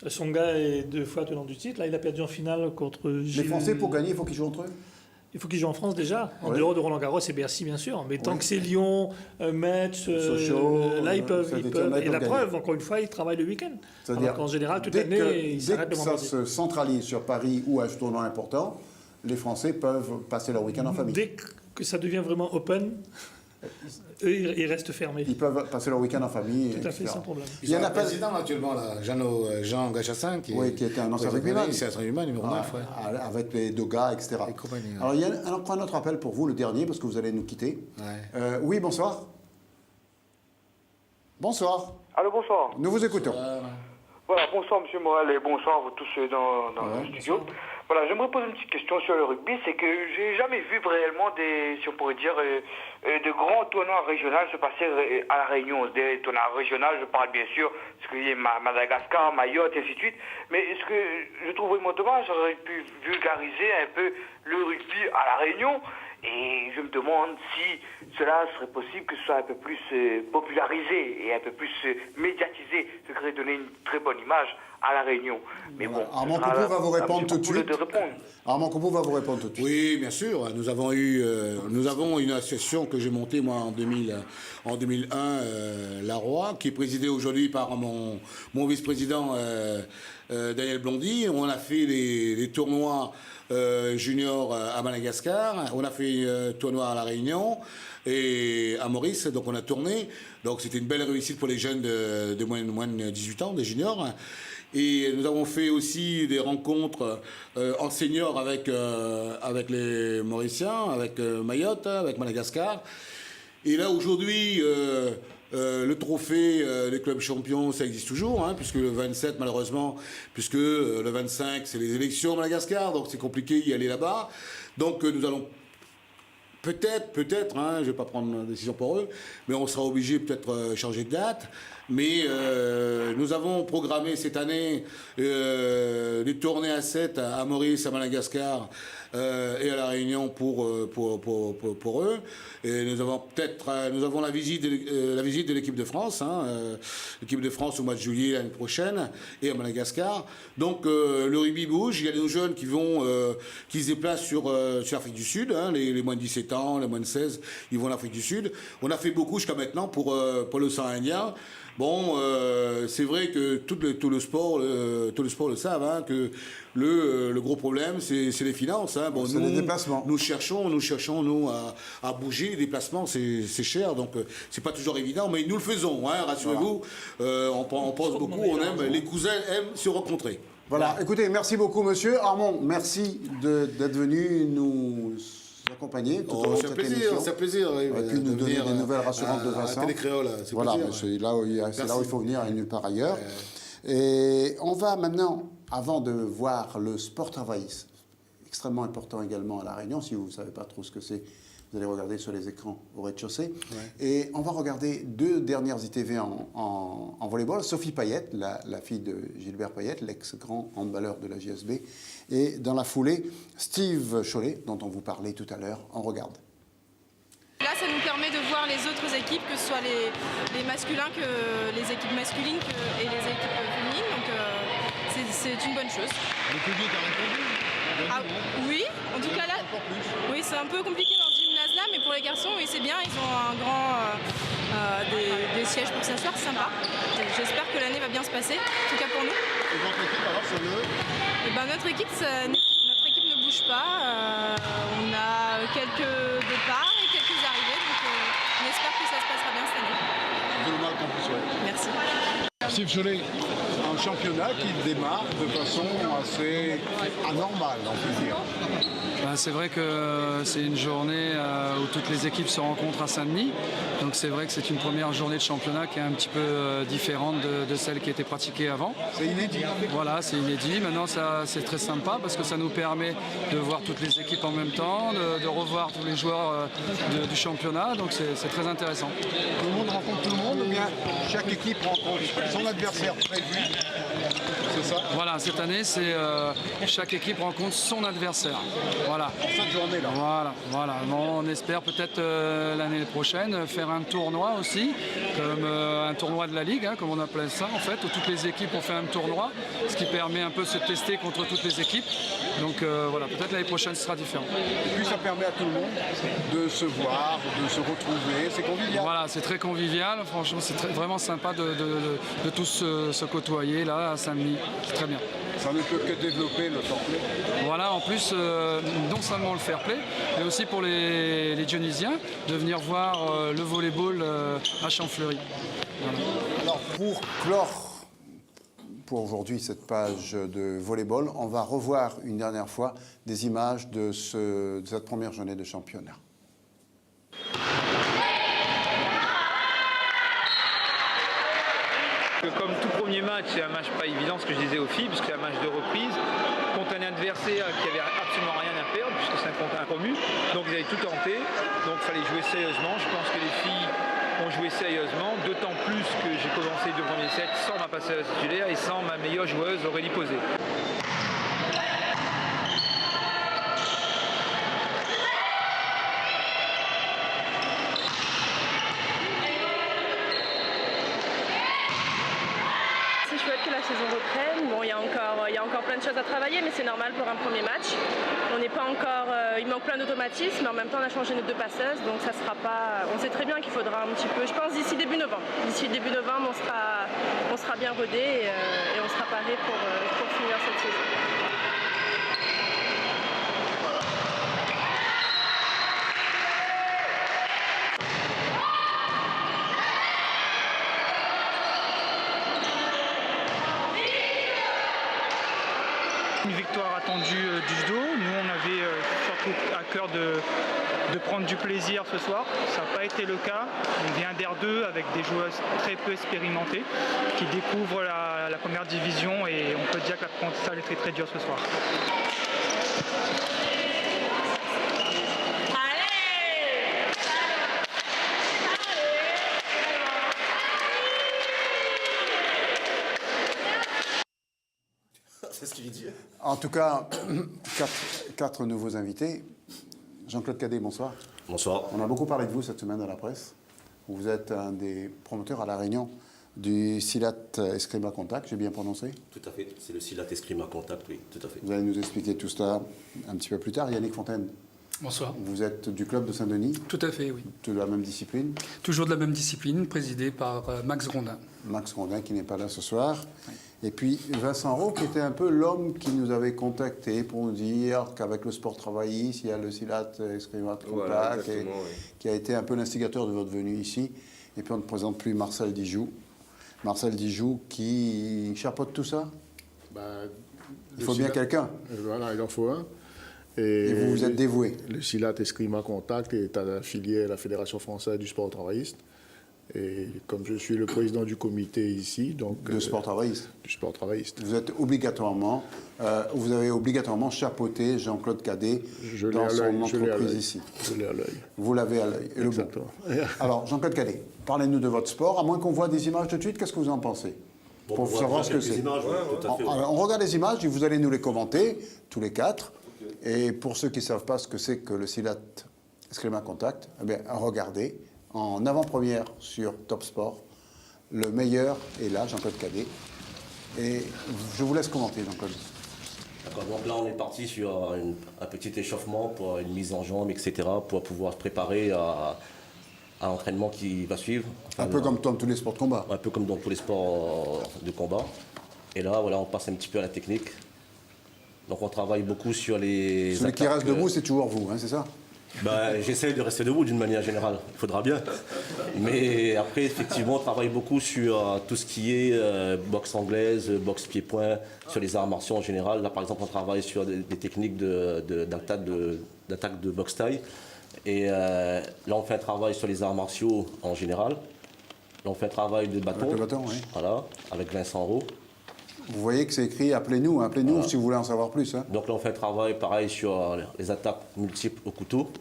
Son gars est 2 fois tenant du titre. Là, il a perdu en finale contre Gilles. Les Français, pour gagner, il faut qu'ils jouent entre eux. Il faut qu'ils jouent en France déjà, en dehors de Roland-Garros et Bercy, bien sûr. Mais tant que c'est Lyon, Metz, là, ils peuvent. Et la preuve, encore une fois, ils travaillent le week-end. C'est-à-dire qu'en général, toute l'année, ils s'arrêtent le vendredi. Dès que ça se centralise sur Paris ou à ce tournoi important, les Français peuvent passer leur week-end en famille. Dès que ça devient vraiment open, eux, ils restent fermés. Ils peuvent passer leur week-end en famille. Tout à fait, sans problème. Il y a un président actuellement, là, Jean Gachassin, qui était un ancien rugbyman. C'est un rugbyman numéro 9. Avec les Doga, etc. Alors, il y a un autre appel pour vous, le dernier, parce que vous allez nous quitter. Oui, bonsoir. Bonsoir. Allô, bonsoir. Nous vous écoutons. Voilà, bonsoir M. Morel et bonsoir vous tous dans le studio. Voilà, j'aimerais poser une petite question sur le rugby, c'est que j'ai jamais vu réellement si on pourrait dire, de grands tournois régionaux se passer à La Réunion. Des tournois régionaux, je parle bien sûr, parce qu'il y a Madagascar, Mayotte, et ainsi de suite. Mais ce que je trouve vraiment dommage, j'aurais pu vulgariser un peu le rugby à La Réunion Et je me demande si cela serait possible que ce soit un peu plus popularisé et un peu plus médiatisé, ce qui aurait donné une très bonne image à La Réunion. Mais bon, Armand Coupeau va vous répondre tout de suite. Armand Coupeau va vous répondre tout de suite. Oui, bien sûr. Nous avons une association que j'ai montée moi en 2001, La Roi, qui est présidée aujourd'hui par mon vice-président Daniel Blondy. On a fait les tournois juniors à Madagascar. On a fait tournoi à La Réunion et à Maurice. Donc on a tourné. Donc c'était une belle réussite pour les jeunes de moins de 18 ans, des juniors. Et nous avons fait aussi des rencontres en senior avec les Mauriciens, avec Mayotte, avec Madagascar. Et là, aujourd'hui, le trophée des clubs champions, ça existe toujours, hein, puisque le 27, malheureusement, puisque le 25, c'est les élections à Madagascar, donc c'est compliqué d'y aller là-bas. Donc nous allons peut-être, hein, je ne vais pas prendre une décision pour eux, mais on sera obligé peut-être changer de date. Mais nous avons programmé cette année des tournées à 7 à Maurice, à Madagascar et à La Réunion pour eux. Et nous avons la visite de l'équipe de France, hein, l'équipe de France au mois de juillet l'année prochaine et à Madagascar. Donc le rugby bouge. Il y a nos jeunes qui se déplacent sur l'Afrique du Sud, hein, les moins de 17 ans, les moins de 16, ils vont en Afrique du Sud. On a fait beaucoup jusqu'à maintenant pour l'océan Indien. Bon, c'est vrai que tout le sport le savent, hein, que le gros problème, c'est les finances. Hein. Bon, c'est les déplacements. Nous cherchons à bouger. Les déplacements, c'est cher, donc c'est pas toujours évident, mais nous le faisons. Hein, rassurez-vous, on pense beaucoup, on aime. Les cousins aiment se rencontrer. Voilà. Écoutez, merci beaucoup, monsieur Armand. Merci d'être venu nous accompagner tout au long de cette émission. C'est un plaisir. Et puis nous donner des nouvelles rassurantes de Vincent. Voilà, c'est là où il faut venir et nulle part ailleurs. Et on va maintenant, avant de voir le sport travailliste, extrêmement important également à La Réunion, si vous ne savez pas trop ce que c'est, vous allez regarder sur les écrans au rez-de-chaussée. Ouais. Et on va regarder 2 dernières ITV en volleyball. Sophie Payette, la fille de Gilbert Payette, l'ex-grand handballeur de la JSB. Et dans la foulée, Steve Cholet, dont on vous parlait tout à l'heure. On regarde. Là, ça nous permet de voir les autres équipes, que ce soit les masculins, que les équipes masculines et les équipes féminines. Donc c'est une bonne chose. Le public a répondu. Oui, en tout cas là, oui, c'est un peu compliqué dans ce gymnase-là, mais pour les garçons, oui, c'est bien. Ils ont des sièges pour s'asseoir, c'est sympa. J'espère que l'année va bien se passer, en tout cas pour nous. Et votre équipe, alors, c'est notre équipe ne bouge pas. On a quelques départs et quelques arrivées, donc on espère que ça se passera bien cette année. C'est le mal qu'on puisse souhaiter. Merci. Steve Cholet, un championnat qui démarre de façon assez anormale, on peut dire. C'est vrai que c'est une journée où toutes les équipes se rencontrent à Saint-Denis. Donc c'est vrai que c'est une première journée de championnat qui est un petit peu différente de celle qui était pratiquée avant. C'est inédit. Voilà, c'est inédit. Maintenant, c'est très sympa parce que ça nous permet de voir toutes les équipes en même temps, de revoir tous les joueurs du championnat. Donc c'est très intéressant. Tout le monde rencontre tout le monde ou bien chaque équipe rencontre son adversaire prévu? C'est ça? Voilà, cette année, c'est chaque équipe rencontre son adversaire. Voilà. Cette journée-là. Voilà. Bon, on espère peut-être l'année prochaine faire un tournoi aussi, comme un tournoi de la Ligue, hein, comme on appelle ça en fait, où toutes les équipes ont fait un tournoi, ce qui permet un peu de se tester contre toutes les équipes. Donc voilà, peut-être l'année prochaine ce sera différent. Et puis ça permet à tout le monde de se voir, de se retrouver, c'est convivial. Voilà, c'est très convivial, franchement c'est vraiment sympa de tous se côtoyer là à Saint-Denis, c'est très bien. Ça ne peut que développer le fair play. Voilà, en plus, non seulement le fair play, mais aussi pour les Dionysiens, de venir voir le volleyball à Champfleury. Voilà. Alors, pour clore pour aujourd'hui cette page de volleyball, on va revoir une dernière fois des images de cette première journée de championnat. Comme tout premier match, c'est un match pas évident, ce que je disais aux filles, puisque c'est un match de reprise contre un adversaire qui avait absolument rien à perdre, puisque c'est un promu. Donc ils avaient tout tenté, donc il fallait jouer sérieusement. Je pense que les filles ont joué sérieusement, d'autant plus que j'ai commencé le premier set sans ma passeuse titulaire et sans ma meilleure joueuse Aurélie Posé. reprennent. Bon, il y a encore plein de choses à travailler, mais c'est normal pour un premier match. On n'est pas encore, il manque plein d'automatismes, mais en même temps on a changé nos 2 passeuses, donc ça sera pas. On sait très bien qu'il faudra un petit peu, je pense d'ici début novembre. D'ici début novembre, on sera bien rodé et on sera paré pour finir cette saison. Une victoire attendue du judo. Nous, on avait surtout à cœur de prendre du plaisir ce soir. Ça n'a pas été le cas. On vient d'R2 avec des joueuses très peu expérimentées qui découvrent la première division et on peut dire que l'apprentissage est très très dur ce soir. C'est ce qu'il dit. En tout cas, 4 nouveaux invités. Jean-Claude Cadet, bonsoir. Bonsoir. On a beaucoup parlé de vous cette semaine à la presse. Vous êtes un des promoteurs à La Réunion du Silat Eskrima Contact, j'ai bien prononcé? Tout à fait, c'est le Silat Eskrima Contact, oui, tout à fait. Vous allez nous expliquer tout cela un petit peu plus tard. Yannick Fontaine. Bonsoir. Vous êtes du club de Saint-Denis? Tout à fait, oui. De la même discipline? Toujours de la même discipline, présidé par Max Rondin. Max Rondin qui n'est pas là ce soir. Oui. Et puis Vincent Roux qui était un peu l'homme qui nous avait contacté pour nous dire qu'avec le sport travailliste, il y a le Silat Eskrima Contact, voilà, qui a été un peu l'instigateur de votre venue ici. Et puis on ne présente plus Marcel Dijoux. Marcel Dijoux qui chapeaute tout ça? Il faut bien quelqu'un. Voilà, il en faut un. Et vous vous êtes dévoué. Le Silat Eskrima Contact est affilié à la Fédération française du sport travailliste. Et comme je suis le président du comité ici, donc... De sport travailliste? Du sport travailliste. Vous êtes obligatoirement, vous avez obligatoirement chapeauté Jean-Claude Cadet dans son entreprise ici. Je l'ai à l'œil. Vous l'avez à l'œil. Exactement. Alors, Jean-Claude Cadet, parlez-nous de votre sport. À moins qu'on voit des images tout de suite, qu'est-ce que vous en pensez? Pour savoir ce que c'est. On regarde les images et vous allez nous les commenter, tous les 4. Et pour ceux qui ne savent pas ce que c'est que le Silat Eskrima Contact, eh bien, regardez. En avant-première sur Top Sport, le meilleur est là, Jean-Claude Cadet. Et je vous laisse commenter, Jean-Claude. D'accord, donc là on est parti sur un petit échauffement pour une mise en jambe, etc., pour pouvoir se préparer à l'entraînement qui va suivre. Un peu comme dans tous les sports de combat. Un peu comme dans tous les sports de combat. Et là, voilà, on passe un petit peu à la technique. Donc on travaille beaucoup sur les... Celui qui reste debout, c'est toujours vous, hein, c'est ça? J'essaie de rester debout d'une manière générale, il faudra bien. Mais après, effectivement, on travaille beaucoup sur tout ce qui est boxe anglaise, boxe pied-point, sur les arts martiaux en général. Là, par exemple, on travaille sur des techniques d'attaque de boxe taille. Et là, on fait un travail sur les arts martiaux en général. Là, on fait un travail de bâton. Avec le bâton, oui. Voilà, avec Vincent Roux. Vous voyez que c'est écrit « Appelez-nous », voilà. Si vous voulez en savoir plus. Hein. Donc là, on fait un travail pareil sur les attaques multiples au couteau.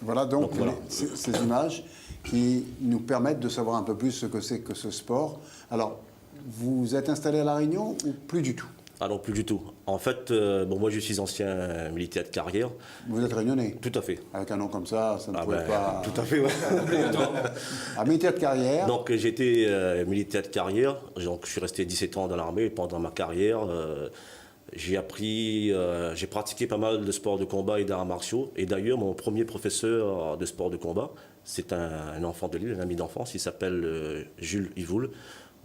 Voilà donc ces images qui nous permettent de savoir un peu plus ce que c'est que ce sport. Alors, vous êtes installé à La Réunion ou plus du tout? Ah non, plus du tout. En fait, moi je suis ancien militaire de carrière. Vous êtes réunionnais? Tout à fait. Avec un nom comme ça ne pouvait pas... Tout à fait, oui. Un militaire de carrière? Donc j'étais militaire de carrière. Donc, je suis resté 17 ans dans l'armée et pendant ma carrière, j'ai pratiqué pas mal de sports de combat et d'arts martiaux. Et d'ailleurs, mon premier professeur de sport de combat, c'est un enfant de l'île, un ami d'enfance, il s'appelle Jules Ivoul.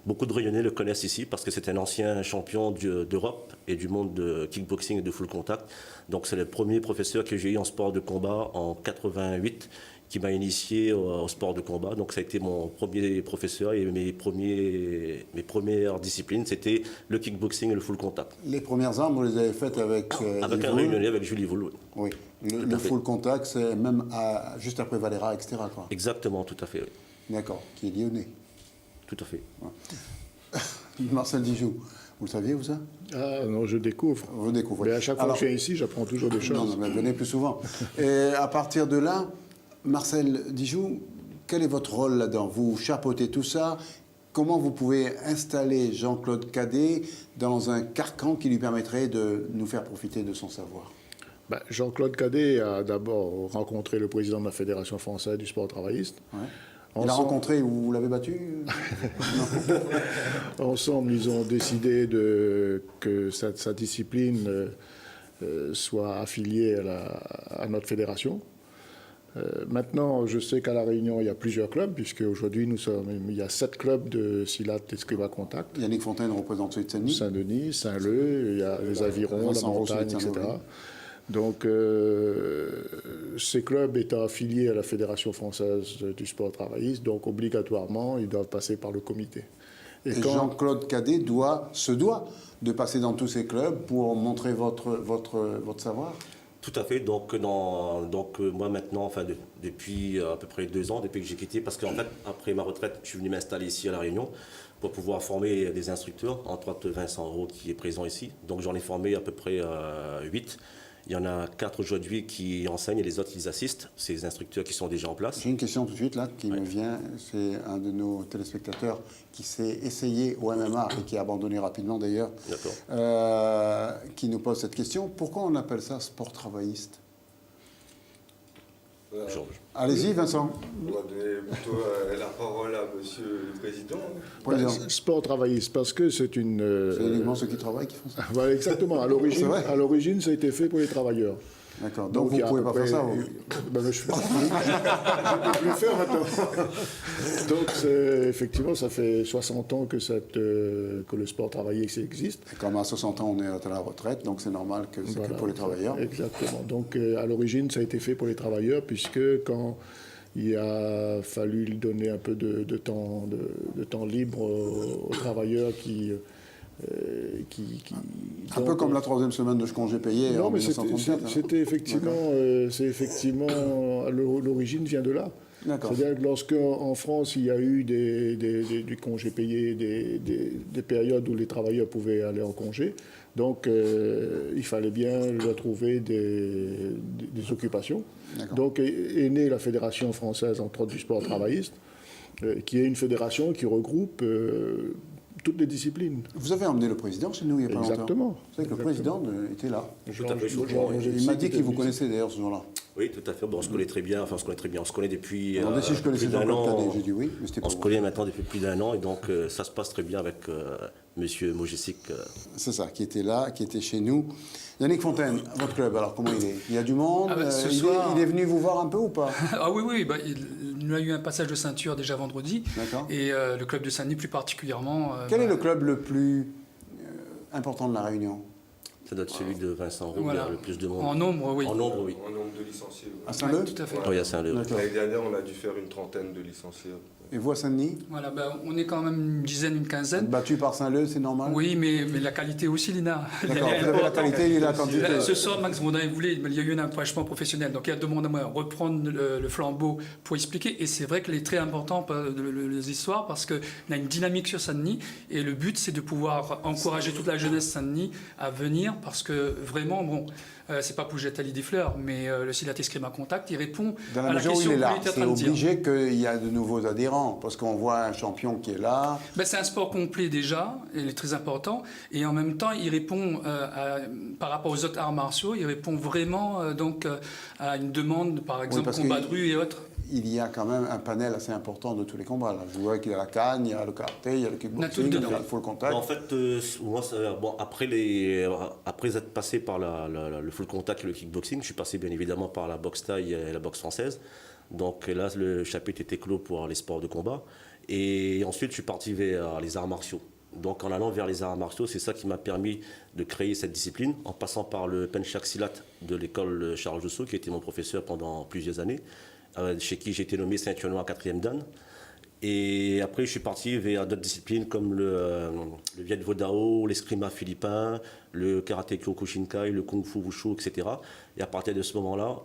Beaucoup de Réunionnais le connaissent ici parce que c'est un ancien champion d'Europe et du monde de kickboxing et de full contact. Donc c'est le premier professeur que j'ai eu en sport de combat en 88 qui m'a initié au sport de combat. Donc ça a été mon premier professeur et mes premières disciplines, c'était le kickboxing et le full contact. Les premières armes, vous les avez faites avec avec un Réunionnais, avec Jules Ivoul. Oui, le full contact, c'est même juste après Valera, etc. quoi. Exactement, tout à fait, oui. D'accord, qui est lyonnais. Tout à fait. Ouais. Marcel Dijoux, vous le saviez, vous, ça? Ah non, je découvre. Vous découvrez. Mais à chaque fois que je viens ici, j'apprends toujours des choses. Non, mais venez plus souvent. Et à partir de là, Marcel Dijoux, quel est votre rôle là-dedans? Vous chapeautez tout ça. Comment vous pouvez installer Jean-Claude Cadet dans un carcan qui lui permettrait de nous faire profiter de son savoir? Jean-Claude Cadet a d'abord rencontré le président de la Fédération française du sport travailliste. Ouais. Il l'a rencontré, vous l'avez battu? Ensemble, ils ont décidé que sa discipline soit affiliée à notre fédération. Maintenant, je sais qu'à La Réunion, il y a plusieurs clubs, puisque aujourd'hui, il y a 7 clubs de Silat Escrima Contact. Yannick Fontaine représente celui de Saint-Denis. Saint-Denis, Saint-Leu, il y a les Avirons, la Montagne, etc. Donc, ces clubs étant affiliés à la Fédération française du sport travailliste, donc obligatoirement, ils doivent passer par le comité. Et Jean-Claude Cadet se doit de passer dans tous ces clubs pour montrer votre savoir? Tout à fait. Donc moi maintenant, depuis à peu près 2 ans, depuis que j'ai quitté, parce qu'en fait, après ma retraite, je suis venu m'installer ici à La Réunion pour pouvoir former des instructeurs, entre autres Vincent Roux qui est présent ici. Donc j'en ai formé à peu près 8. Il y en a 4 aujourd'hui qui enseignent et les autres, ils assistent. Ces instructeurs qui sont déjà en place. J'ai une question tout de suite là qui me vient. C'est un de nos téléspectateurs qui s'est essayé au MMA et qui a abandonné rapidement d'ailleurs, qui nous pose cette question. Pourquoi on appelle ça sport travailliste? Allez-y, Vincent. On va donner plutôt la parole à Monsieur le Président. Sport travailliste, parce que c'est une... C'est uniquement ceux qui travaillent qui font ça. Voilà, exactement. À l'origine, ça a été fait pour les travailleurs. D'accord. Donc vous ne pouvez pas faire ça, vous? Je ne peux plus faire maintenant. Donc effectivement, ça fait 60 ans que le sport travailliste existe. Et comme à 60 ans, on est à la retraite, donc c'est normal que c'est que pour les travailleurs. Exactement. Donc à l'origine, ça a été fait pour les travailleurs, puisque quand il a fallu donner un peu de temps libre aux travailleurs un peu comme la 3e semaine de congé payé en 1934. C'était effectivement, l'origine vient de là. C'est-à-dire que lorsqu'en France, il y a eu du congé payé, des périodes où les travailleurs pouvaient aller en congé, donc il fallait bien leur trouver des occupations. Donc est née la Fédération française, entre autres, du sport travailliste, qui est une fédération qui regroupe toutes les disciplines. Vous avez emmené le président chez nous il n'y a pas longtemps. Exactement. Vous savez que le président était là. Tout à fait. Il m'a dit qu'il vous connaissait d'ailleurs ce jour-là. Oui, tout à fait. Bon, on se connaît très bien. Enfin, on se connaît très bien. On se connaît depuis si je connaissais plus d'un an. J'ai dit oui, mais c'était pas on se connaît maintenant depuis plus d'un an et donc ça se passe très bien avec Monsieur Mojessic. C'est ça, qui était là, qui était chez nous. Yannick Fontaine, votre club, alors comment il est? Il y a du monde? Il est venu vous voir un peu ou pas? Ah oui, il a eu un passage de ceinture déjà vendredi. Et le club de Saint-Denis plus particulièrement. Quel est le club le plus important de La Réunion? Ça doit être celui de Vincent Roux, il y a le plus de monde. En nombre, oui. En nombre, oui. En nombre de licenciés. À Saint-Leu? Tout à fait. Oui, à Saint-Leu. L'année dernière, on a dû faire une 30aine de licenciés. Et vous à Saint-Denis? Voilà, on est quand même une dizaine, une quinzaine. Battu par Saint-Leu, c'est normal? Oui, mais la qualité aussi, Lina. D'accord, vous avez la qualité, il a la quantité. Ce soir, Max Grondin, il y a eu un approchement professionnel. Donc il a demandé à moi de reprendre le flambeau pour expliquer. Et c'est vrai qu'il est très important, les histoires, parce qu'il y a une dynamique sur Saint-Denis. Et le but, c'est de pouvoir encourager toute la jeunesse Saint-Denis à venir, parce que vraiment, c'est pas pour jeter des fleurs, mais le Silat Escrima Contact, il répond à la question que vous étiez en train de dire. C'est obligé qu'il y a de nouveaux adhérents, parce qu'on voit un champion qui est là. C'est un sport complet déjà, il est très important, et en même temps, il répond, par rapport aux autres arts martiaux, il répond vraiment à une demande, par exemple, combat de rue et autres. Il y a quand même un panel assez important de tous les combats. Là. Je vois qu'il y a la canne, il y a le karaté, il y a le kickboxing, il y a le full contact. En fait, moi, après être passé par le full contact et le kickboxing, je suis passé bien évidemment par la boxe thaï et la boxe française. Donc là, le chapitre était clos pour les sports de combat. Et ensuite, je suis parti vers les arts martiaux. Donc en allant vers les arts martiaux, c'est ça qui m'a permis de créer cette discipline, en passant par le Penchak Silat de l'école Charles Jousseau, qui était mon professeur pendant plusieurs années, chez qui j'ai été nommé ceinture noire 4e dan. Et après, je suis parti vers d'autres disciplines comme le Viet Vo Dao, l'eskrima philippin, le karaté Kyokushinkai, le kung fu wushu, etc. Et à partir de ce moment-là,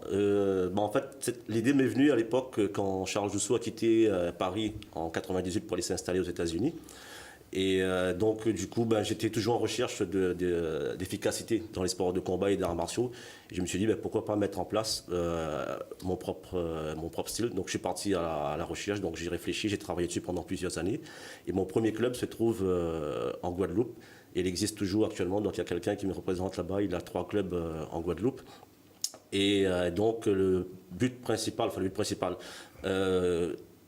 en fait, l'idée m'est venue à l'époque quand Charles Jousseau a quitté Paris en 98 pour aller s'installer aux États-Unis. Et donc, du coup, j'étais toujours en recherche d'efficacité dans les sports de combat et d'arts martiaux. Et je me suis dit, pourquoi pas mettre en place mon propre style. Donc, je suis parti à la recherche. Donc, j'ai réfléchi, j'ai travaillé dessus pendant plusieurs années. Et mon premier club se trouve en Guadeloupe. Et il existe toujours actuellement. Donc, il y a quelqu'un qui me représente là-bas. Il a 3 clubs en Guadeloupe. Et donc, le but principal,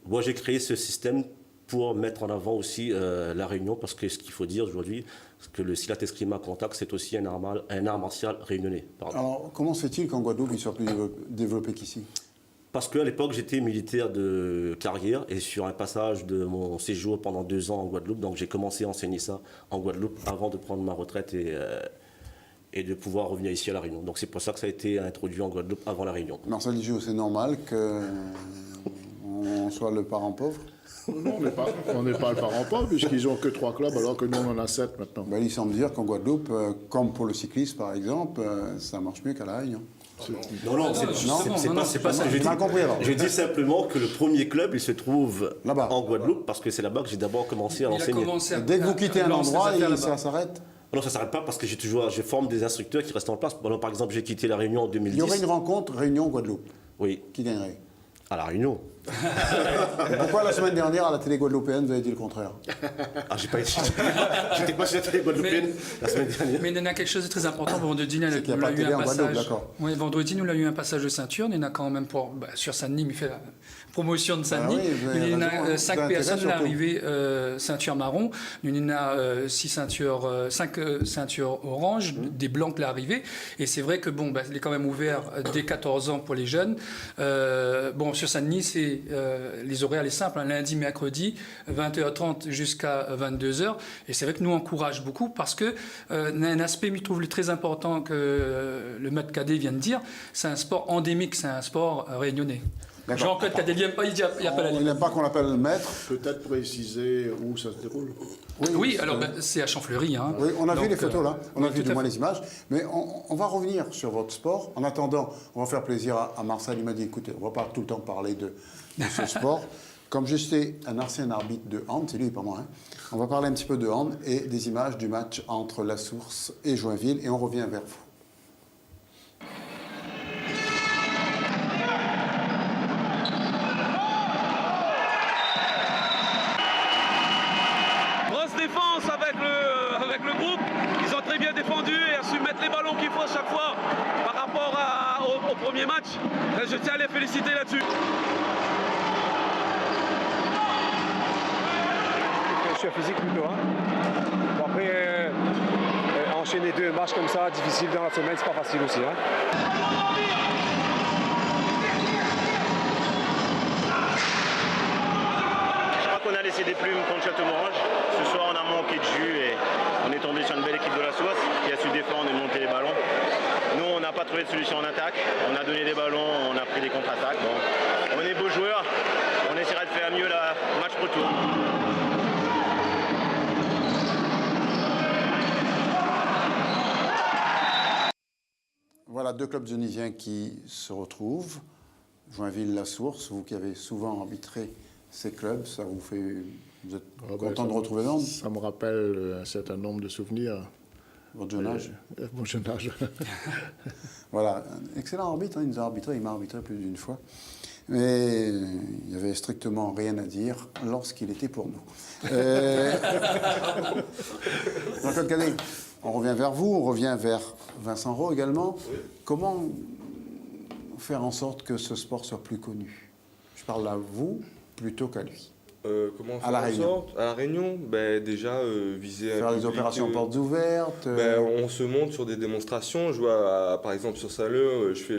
Moi, j'ai créé ce système pour mettre en avant aussi la Réunion, parce que ce qu'il faut dire aujourd'hui, c'est que le silat escrima contact, c'est aussi un art martial réunionnais. Pardon. Alors, comment se fait-il qu'en Guadeloupe, il soit plus développé qu'ici? Parce qu'à l'époque, j'étais militaire de carrière et sur un passage de mon séjour pendant 2 ans en Guadeloupe, donc j'ai commencé à enseigner ça en Guadeloupe avant de prendre ma retraite et de pouvoir revenir ici à La Réunion. Donc c'est pour ça que ça a été introduit en Guadeloupe avant La Réunion. Marcel Dijon, c'est normal qu'on soit le parent pauvre? Non, on n'est pas le parent pauvre, puisqu'ils n'ont que 3 clubs, alors que nous, on en a 7 maintenant. Ben, il semble dire qu'en Guadeloupe, comme pour le cyclisme par exemple, ça marche mieux qu'à La Réunion. Non, c'est pas ça. Je dis simplement que le premier club, il se trouve là-bas, en Guadeloupe, parce que c'est là-bas que j'ai d'abord commencé à enseigner. Dès que vous quittez un endroit, ça s'arrête? Non, ça ne s'arrête pas parce que je forme des instructeurs qui restent en place. Par exemple, j'ai quitté La Réunion en 2010. Il y aurait une rencontre Réunion-Guadeloupe. Oui. Qui gagnerait? À La Réunion. Pourquoi la semaine dernière, à la télé guadeloupéenne, vous avez dit le contraire? Ah, j'étais pas sur la télé guadeloupéenne la semaine dernière. Mais il y a quelque chose de très important. Vendredi, nous l'a eu un passage. Oui, vendredi, nous l'a eu un passage de ceinture. Il y en a quand même sur Saint-Denis, il fait la promotion de Saint-Denis. Il y en a 5 personnes l'arrivée ceinture marron. Il y en a 5 ceintures orange, des blancs l'arrivée. Et c'est vrai que il est quand même ouvert dès 14 ans pour les jeunes. Sur Saint-Denis, les horaires, les simples, lundi, mercredi, 20h30 jusqu'à 22h. Et c'est vrai que nous encourage beaucoup parce que un aspect, je trouve, très important que le maître Cadet vient de dire, c'est un sport endémique, c'est un sport réunionnais. Jean-Claude Cadet, il n'aime pas, il appelle à il n'aime pas qu'on l'appelle le maître. Peut-être préciser où ça se déroule. Oui, alors c'est à Champfleury. Hein. Oui, on a vu les photos là, on a vu du moins les images. Mais on va revenir sur votre sport. En attendant, on va faire plaisir à Marcel. Il m'a dit, écoutez, on ne va pas tout le temps parler de ce sport. Comme j'étais un ancien arbitre de hand, c'est lui, pas moi, hein, on va parler un petit peu de hand et des images du match entre La Source et Joinville. Et on revient vers vous. Avec le groupe, ils ont très bien défendu et ont su mettre les ballons qu'il faut à chaque fois par rapport au premier match. Je tiens à les féliciter là-dessus. Je suis physique plutôt. Bon, après, enchaîner 2 matchs comme ça, difficile dans la semaine, c'est pas facile aussi. On a laissé des plumes contre Château-Morange. Ce soir, on a manqué de jus et on est tombé sur une belle équipe de La Source qui a su défendre et monter les ballons. Nous, on n'a pas trouvé de solution en attaque. On a donné des ballons, on a pris des contre-attaques. Bon, on est beaux joueurs. On essaiera de faire mieux le match retour. Voilà 2 clubs tunisiens qui se retrouvent. Joinville, La Source, vous qui avez souvent arbitré ces clubs, ça vous fait... Vous êtes content de retrouver l'ordre? Ça me rappelle un certain nombre de souvenirs. Votre jeune âge? Mon jeune âge. Voilà, excellent arbitre, il nous a arbitré, il m'a arbitré plus d'une fois. Mais il n'y avait strictement rien à dire lorsqu'il était pour nous. Jean-Claude Cadet, on revient vers vous, on revient vers Vincent Rowe également. Oui. Comment faire en sorte que ce sport soit plus connu? Je parle à vous plutôt qu'à lui. Comment faire en sorte à La Réunion, déjà viser faire des opérations portes ouvertes. On se monte sur des démonstrations. Je vois par exemple sur Saint-Leu, je fais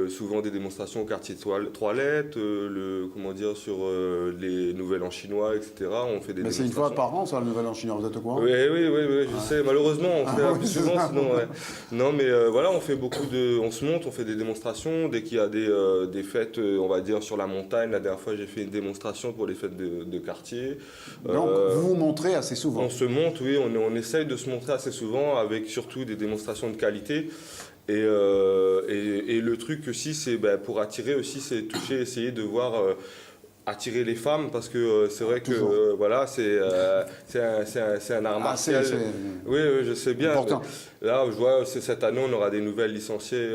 souvent des démonstrations au quartier Toilette, sur les nouvelles en chinois, etc. On fait des démonstrations. C'est une fois par an ça, le nouvel en chinois, vous êtes au courant? Oui, je sais. Malheureusement, on fait un peu souvent, sinon. Ouais. Non, mais on fait on se monte, on fait des démonstrations dès qu'il y a des fêtes, on va dire sur la montagne. La dernière fois, j'ai fait une démonstration pour les fêtes de quartier. Donc vous vous montrez assez souvent? On se montre, oui, on essaye de se montrer assez souvent avec surtout des démonstrations de qualité. Et le truc aussi, c'est pour attirer aussi, c'est toucher, essayer de voir... attirer les femmes parce que c'est vrai que c'est un art martial. Oui, je sais bien. Là, je vois cette année on aura des nouvelles licenciées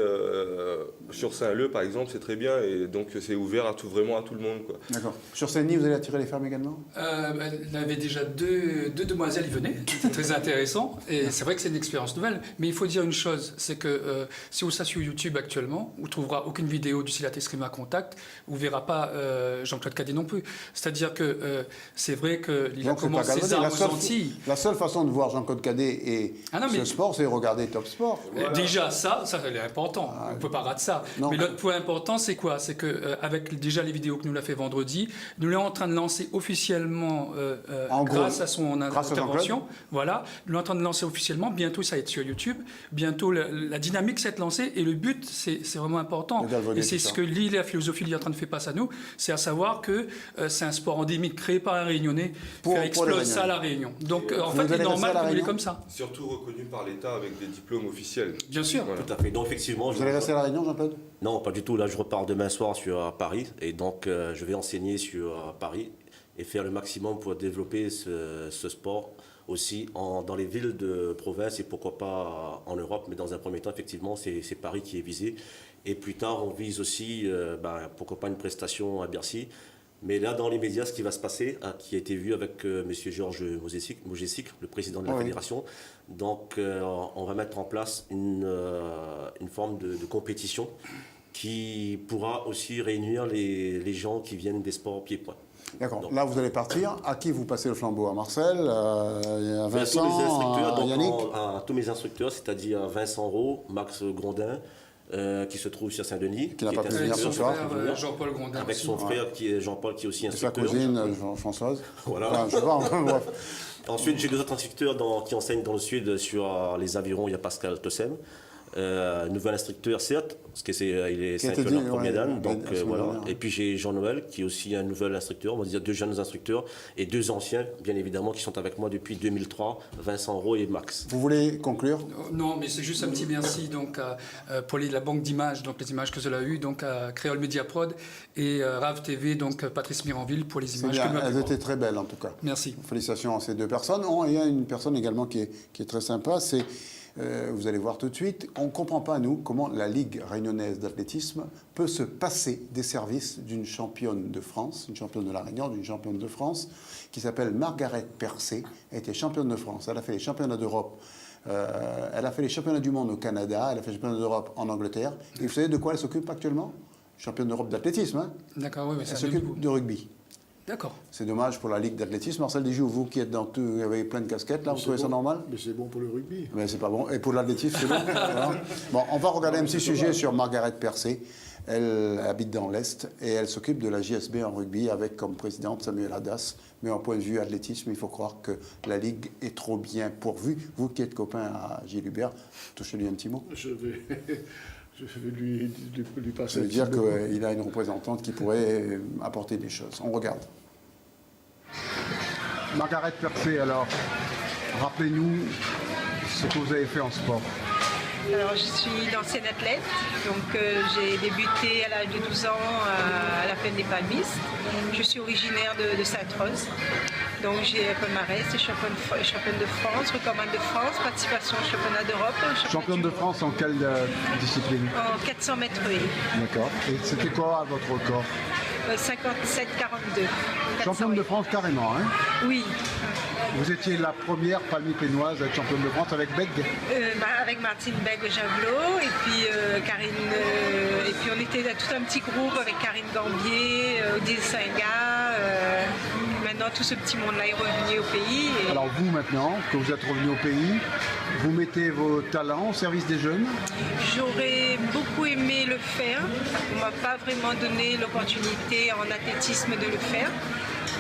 sur Saint-Leu par exemple, c'est très bien et donc c'est ouvert vraiment à tout le monde. D'accord. Sur Saint-Denis, vous allez attirer les femmes également? Il y avait déjà deux demoiselles qui venaient, c'était très intéressant et c'est vrai que c'est une expérience nouvelle. Mais il faut dire une chose, c'est que si vous êtes sur YouTube actuellement, vous ne trouverez aucune vidéo du silat escrima contact, vous ne verrez pas Jean-Claude cadet non plus. C'est-à-dire que c'est vrai qu'il a commencé ses armes aux Antilles. La seule façon de voir Jean-Claude Cadet et ce sport, c'est regarder Top Sport. Voilà. Déjà, ça c'est important. On ne peut pas rater ça. Non. Mais l'autre point important, c'est quoi? C'est qu'avec déjà les vidéos que nous l'a fait vendredi, nous l'sommes en train de lancer officiellement grâce à son intervention. Voilà, nous sommes en train de lancer officiellement. Bientôt, ça va être sur YouTube. Bientôt, la dynamique s'est lancée. Et le but, c'est vraiment important. Et c'est ce que la philosophie est en train de faire face à nous. C'est à savoir que c'est un sport endémique créé par un Réunionnais qui explose ça à La Réunion. Donc, en fait, il est normal que vous l'ayez comme ça. Surtout reconnu par l'État avec des diplômes officiels. Bien sûr. Voilà. Tout à fait. Donc, effectivement, vous allez rester à La Réunion, Jean-Claude? Non, pas du tout. Là, je repars demain soir sur Paris. Et donc, je vais enseigner sur Paris et faire le maximum pour développer ce sport aussi dans les villes de province et pourquoi pas en Europe. Mais dans un premier temps, effectivement, c'est Paris qui est visé. Et plus tard, on vise aussi, pourquoi pas une prestation à Bercy. Mais là, dans les médias, ce qui va se passer, qui a été vu avec M. Georges Mougessic, le président de la fédération, donc on va mettre en place une forme de compétition qui pourra aussi réunir les gens qui viennent des sports pieds-points. D'accord. Là, vous allez partir. À qui vous passez le flambeau? À Marcel, à Vincent, à Yannick? À tous mes instructeurs, c'est-à-dire Vincent Rowe, Max Grondin, qui se trouve sur Saint-Denis. Qui n'a pas pu venir ce soir. Jean-Paul Grondin. Avec son frère, qui est Jean-Paul, qui est aussi instructeur. Et sa cousine, Françoise. Voilà. Je sais pas, bref. Ensuite, j'ai 2 autres instructeurs qui enseignent dans le sud sur les avirons. Il y a Pascal Tossem. Nouvel instructeur, certes, parce qu'il est ceinture en première dan, donc voilà. Et puis j'ai Jean-Noël, qui est aussi un nouvel instructeur, on va dire 2 jeunes instructeurs, et 2 anciens, bien évidemment, qui sont avec moi depuis 2003, Vincent Rowe et Max. Vous voulez conclure? Non, mais c'est juste un petit merci donc, pour la banque d'images, donc les images que cela a eues, donc à Créole Media Prod et Rav TV, donc Patrice Miranville pour les images. Elles étaient très belles en tout cas. Merci. Félicitations à ces 2 personnes. Il y a une personne également qui est très sympa, c'est... vous allez voir tout de suite, on ne comprend pas, nous, comment la Ligue réunionnaise d'athlétisme peut se passer des services d'une championne de France, une championne de la Réunion, d'une championne de France, qui s'appelle Margaret Percé. Elle était championne de France, elle a fait les championnats d'Europe, elle a fait les championnats du monde au Canada, elle a fait les championnats d'Europe en Angleterre. Et vous savez de quoi elle s'occupe actuellement? Championne d'Europe d'athlétisme, hein? D'accord, oui. Elle s'occupe de rugby. D'accord. C'est dommage pour la Ligue d'athlétisme. Marcel Dijoux, vous qui êtes dans tout, avec plein de casquettes, là, vous trouvez ça normal? Mais c'est bon pour le rugby. Mais c'est pas bon. Et pour l'athlétisme, c'est bon. Voilà. Bon, on va regarder un petit sujet sur Margaret Percé. Elle habite dans l'Est et elle s'occupe de la JSB en rugby avec comme présidente Samuel Hadas. Mais en point de vue athlétisme, il faut croire que la Ligue est trop bien pourvue. Vous qui êtes copain à Gilles Hubert, touchez-lui un petit mot. Je vais lui passer. Ça veut dire qu'il a une représentante qui pourrait apporter des choses. On regarde. Margaret Percé, alors, rappelez-nous ce que vous avez fait en sport. Alors, je suis une ancienne athlète, donc j'ai débuté à l'âge de 12 ans à la plaine des Palmistes. Je suis originaire de Sainte-Rose, donc j'ai un palmarès, championne de France, recordman de France, participation au championnat d'Europe. Championne de France en quelle discipline? En 400 mètres haies. D'accord. Et c'était quoi votre record? 57-42. Championne de France carrément, hein? Oui. Vous étiez la première palmipénoise à être championne de France avec Bègue? Avec Martine Bègue-Javelot et puis Karine. Et puis on était tout un petit groupe avec Karine Gambier, Odile Singa. Maintenant tout ce petit monde-là est revenu au pays. Et... Alors vous maintenant, que vous êtes revenu au pays, vous mettez vos talents au service des jeunes? J'aurais beaucoup aimé le faire. On ne m'a pas vraiment donné l'opportunité en athlétisme de le faire.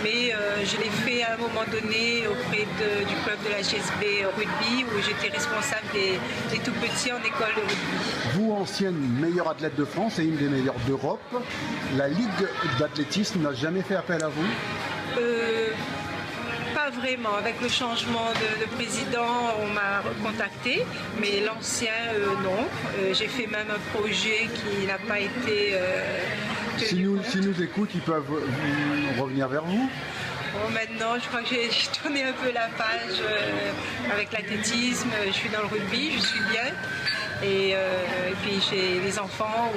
Mais je l'ai fait à un moment donné auprès du club de la GSB rugby où j'étais responsable des tout petits en école de rugby. Vous, ancienne meilleure athlète de France et une des meilleures d'Europe, la Ligue d'athlétisme n'a jamais fait appel à vous? Pas vraiment. Avec le changement de président, on m'a contacté, mais l'ancien, non. J'ai fait même un projet qui n'a pas été... Si nous écoutent, ils peuvent revenir vers vous? Bon, maintenant, je crois que j'ai tourné un peu la page avec l'athlétisme. Je suis dans le rugby, je suis bien. Et puis j'ai des enfants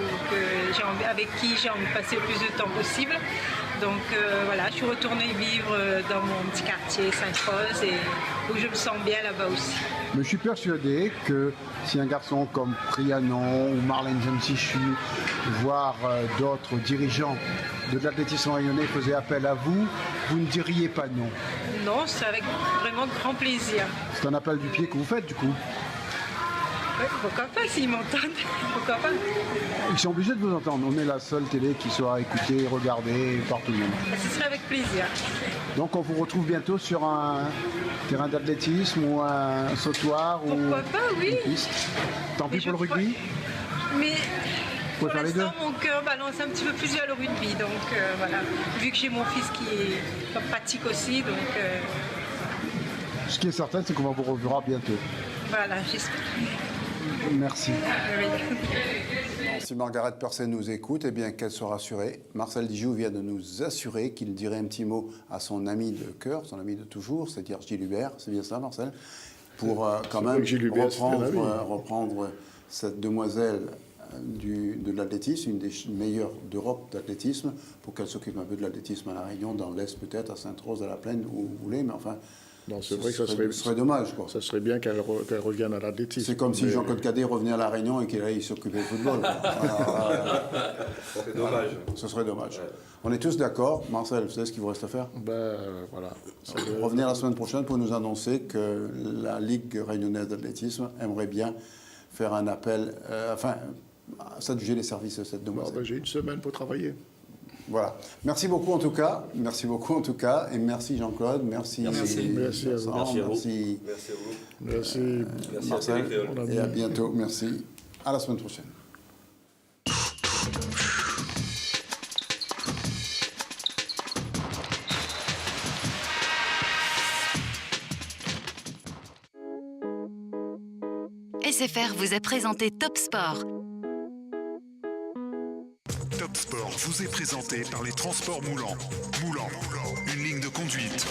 avec qui j'ai envie de passer le plus de temps possible. Donc voilà, je suis retournée vivre dans mon petit quartier Sainte-Rose et où je me sens bien là-bas aussi. Mais je suis persuadé que si un garçon comme Prianon ou Marlène Jemsichu, voire d'autres dirigeants de l'athlétisme rayonnais faisaient appel à vous, vous ne diriez pas non. Non, c'est avec vraiment grand plaisir. C'est un appel du pied que vous faites du coup. Ouais, pourquoi pas s'ils m'entendent, pourquoi pas. Ils sont obligés de vous entendre. On est la seule télé qui soit écoutée, regardée par tout le monde. Ce serait avec plaisir. Donc on vous retrouve bientôt sur un terrain d'athlétisme ou un sautoir pourquoi pas, oui. Une piste. Tant pis pour le rugby. Mais pour l'instant, mon cœur balance un petit peu plus vers le rugby. Donc voilà, vu que j'ai mon fils qui pratique aussi, donc... Ce qui est certain, c'est qu'on va vous reverra bientôt. Voilà, j'espère. Merci. Si Margaret Percet nous écoute, eh bien qu'elle soit rassurée. Marcel Dijoux vient de nous assurer qu'il dirait un petit mot à son ami de cœur, son ami de toujours, c'est-à-dire Gilles Hubert. C'est bien ça, Marcel? Pour quand même reprendre cette demoiselle de l'athlétisme, une des meilleures d'Europe d'athlétisme, pour qu'elle s'occupe un peu de l'athlétisme à La Réunion, dans l'Est peut-être, à Sainte-Rose, à la Plaine, où vous voulez, mais enfin... Non, c'est vrai que ça serait dommage, quoi. Ça serait bien qu'elle revienne à l'athlétisme. C'est comme si Jean-Claude Cadet revenait à La Réunion et qu'il allait s'occuper du football. C'est dommage. Ce serait dommage. Ouais. On est tous d'accord. Marcel, vous savez ce qu'il vous reste à faire? Voilà. Revenir la semaine prochaine pour nous annoncer que la Ligue réunionnaise d'athlétisme aimerait bien faire un appel, s'adjuger les services de cette demoiselle. J'ai une semaine pour travailler. Voilà. Merci beaucoup en tout cas. Merci beaucoup en tout cas. Et merci Jean-Claude. Merci. Merci à vous. Merci à vous. Merci. Merci Marcel. à Et à bientôt. Merci. À la semaine prochaine. SFR vous a présenté Top Sport. Top Sport vous est présenté par les transports Moulan. Moulan, une ligne de conduite.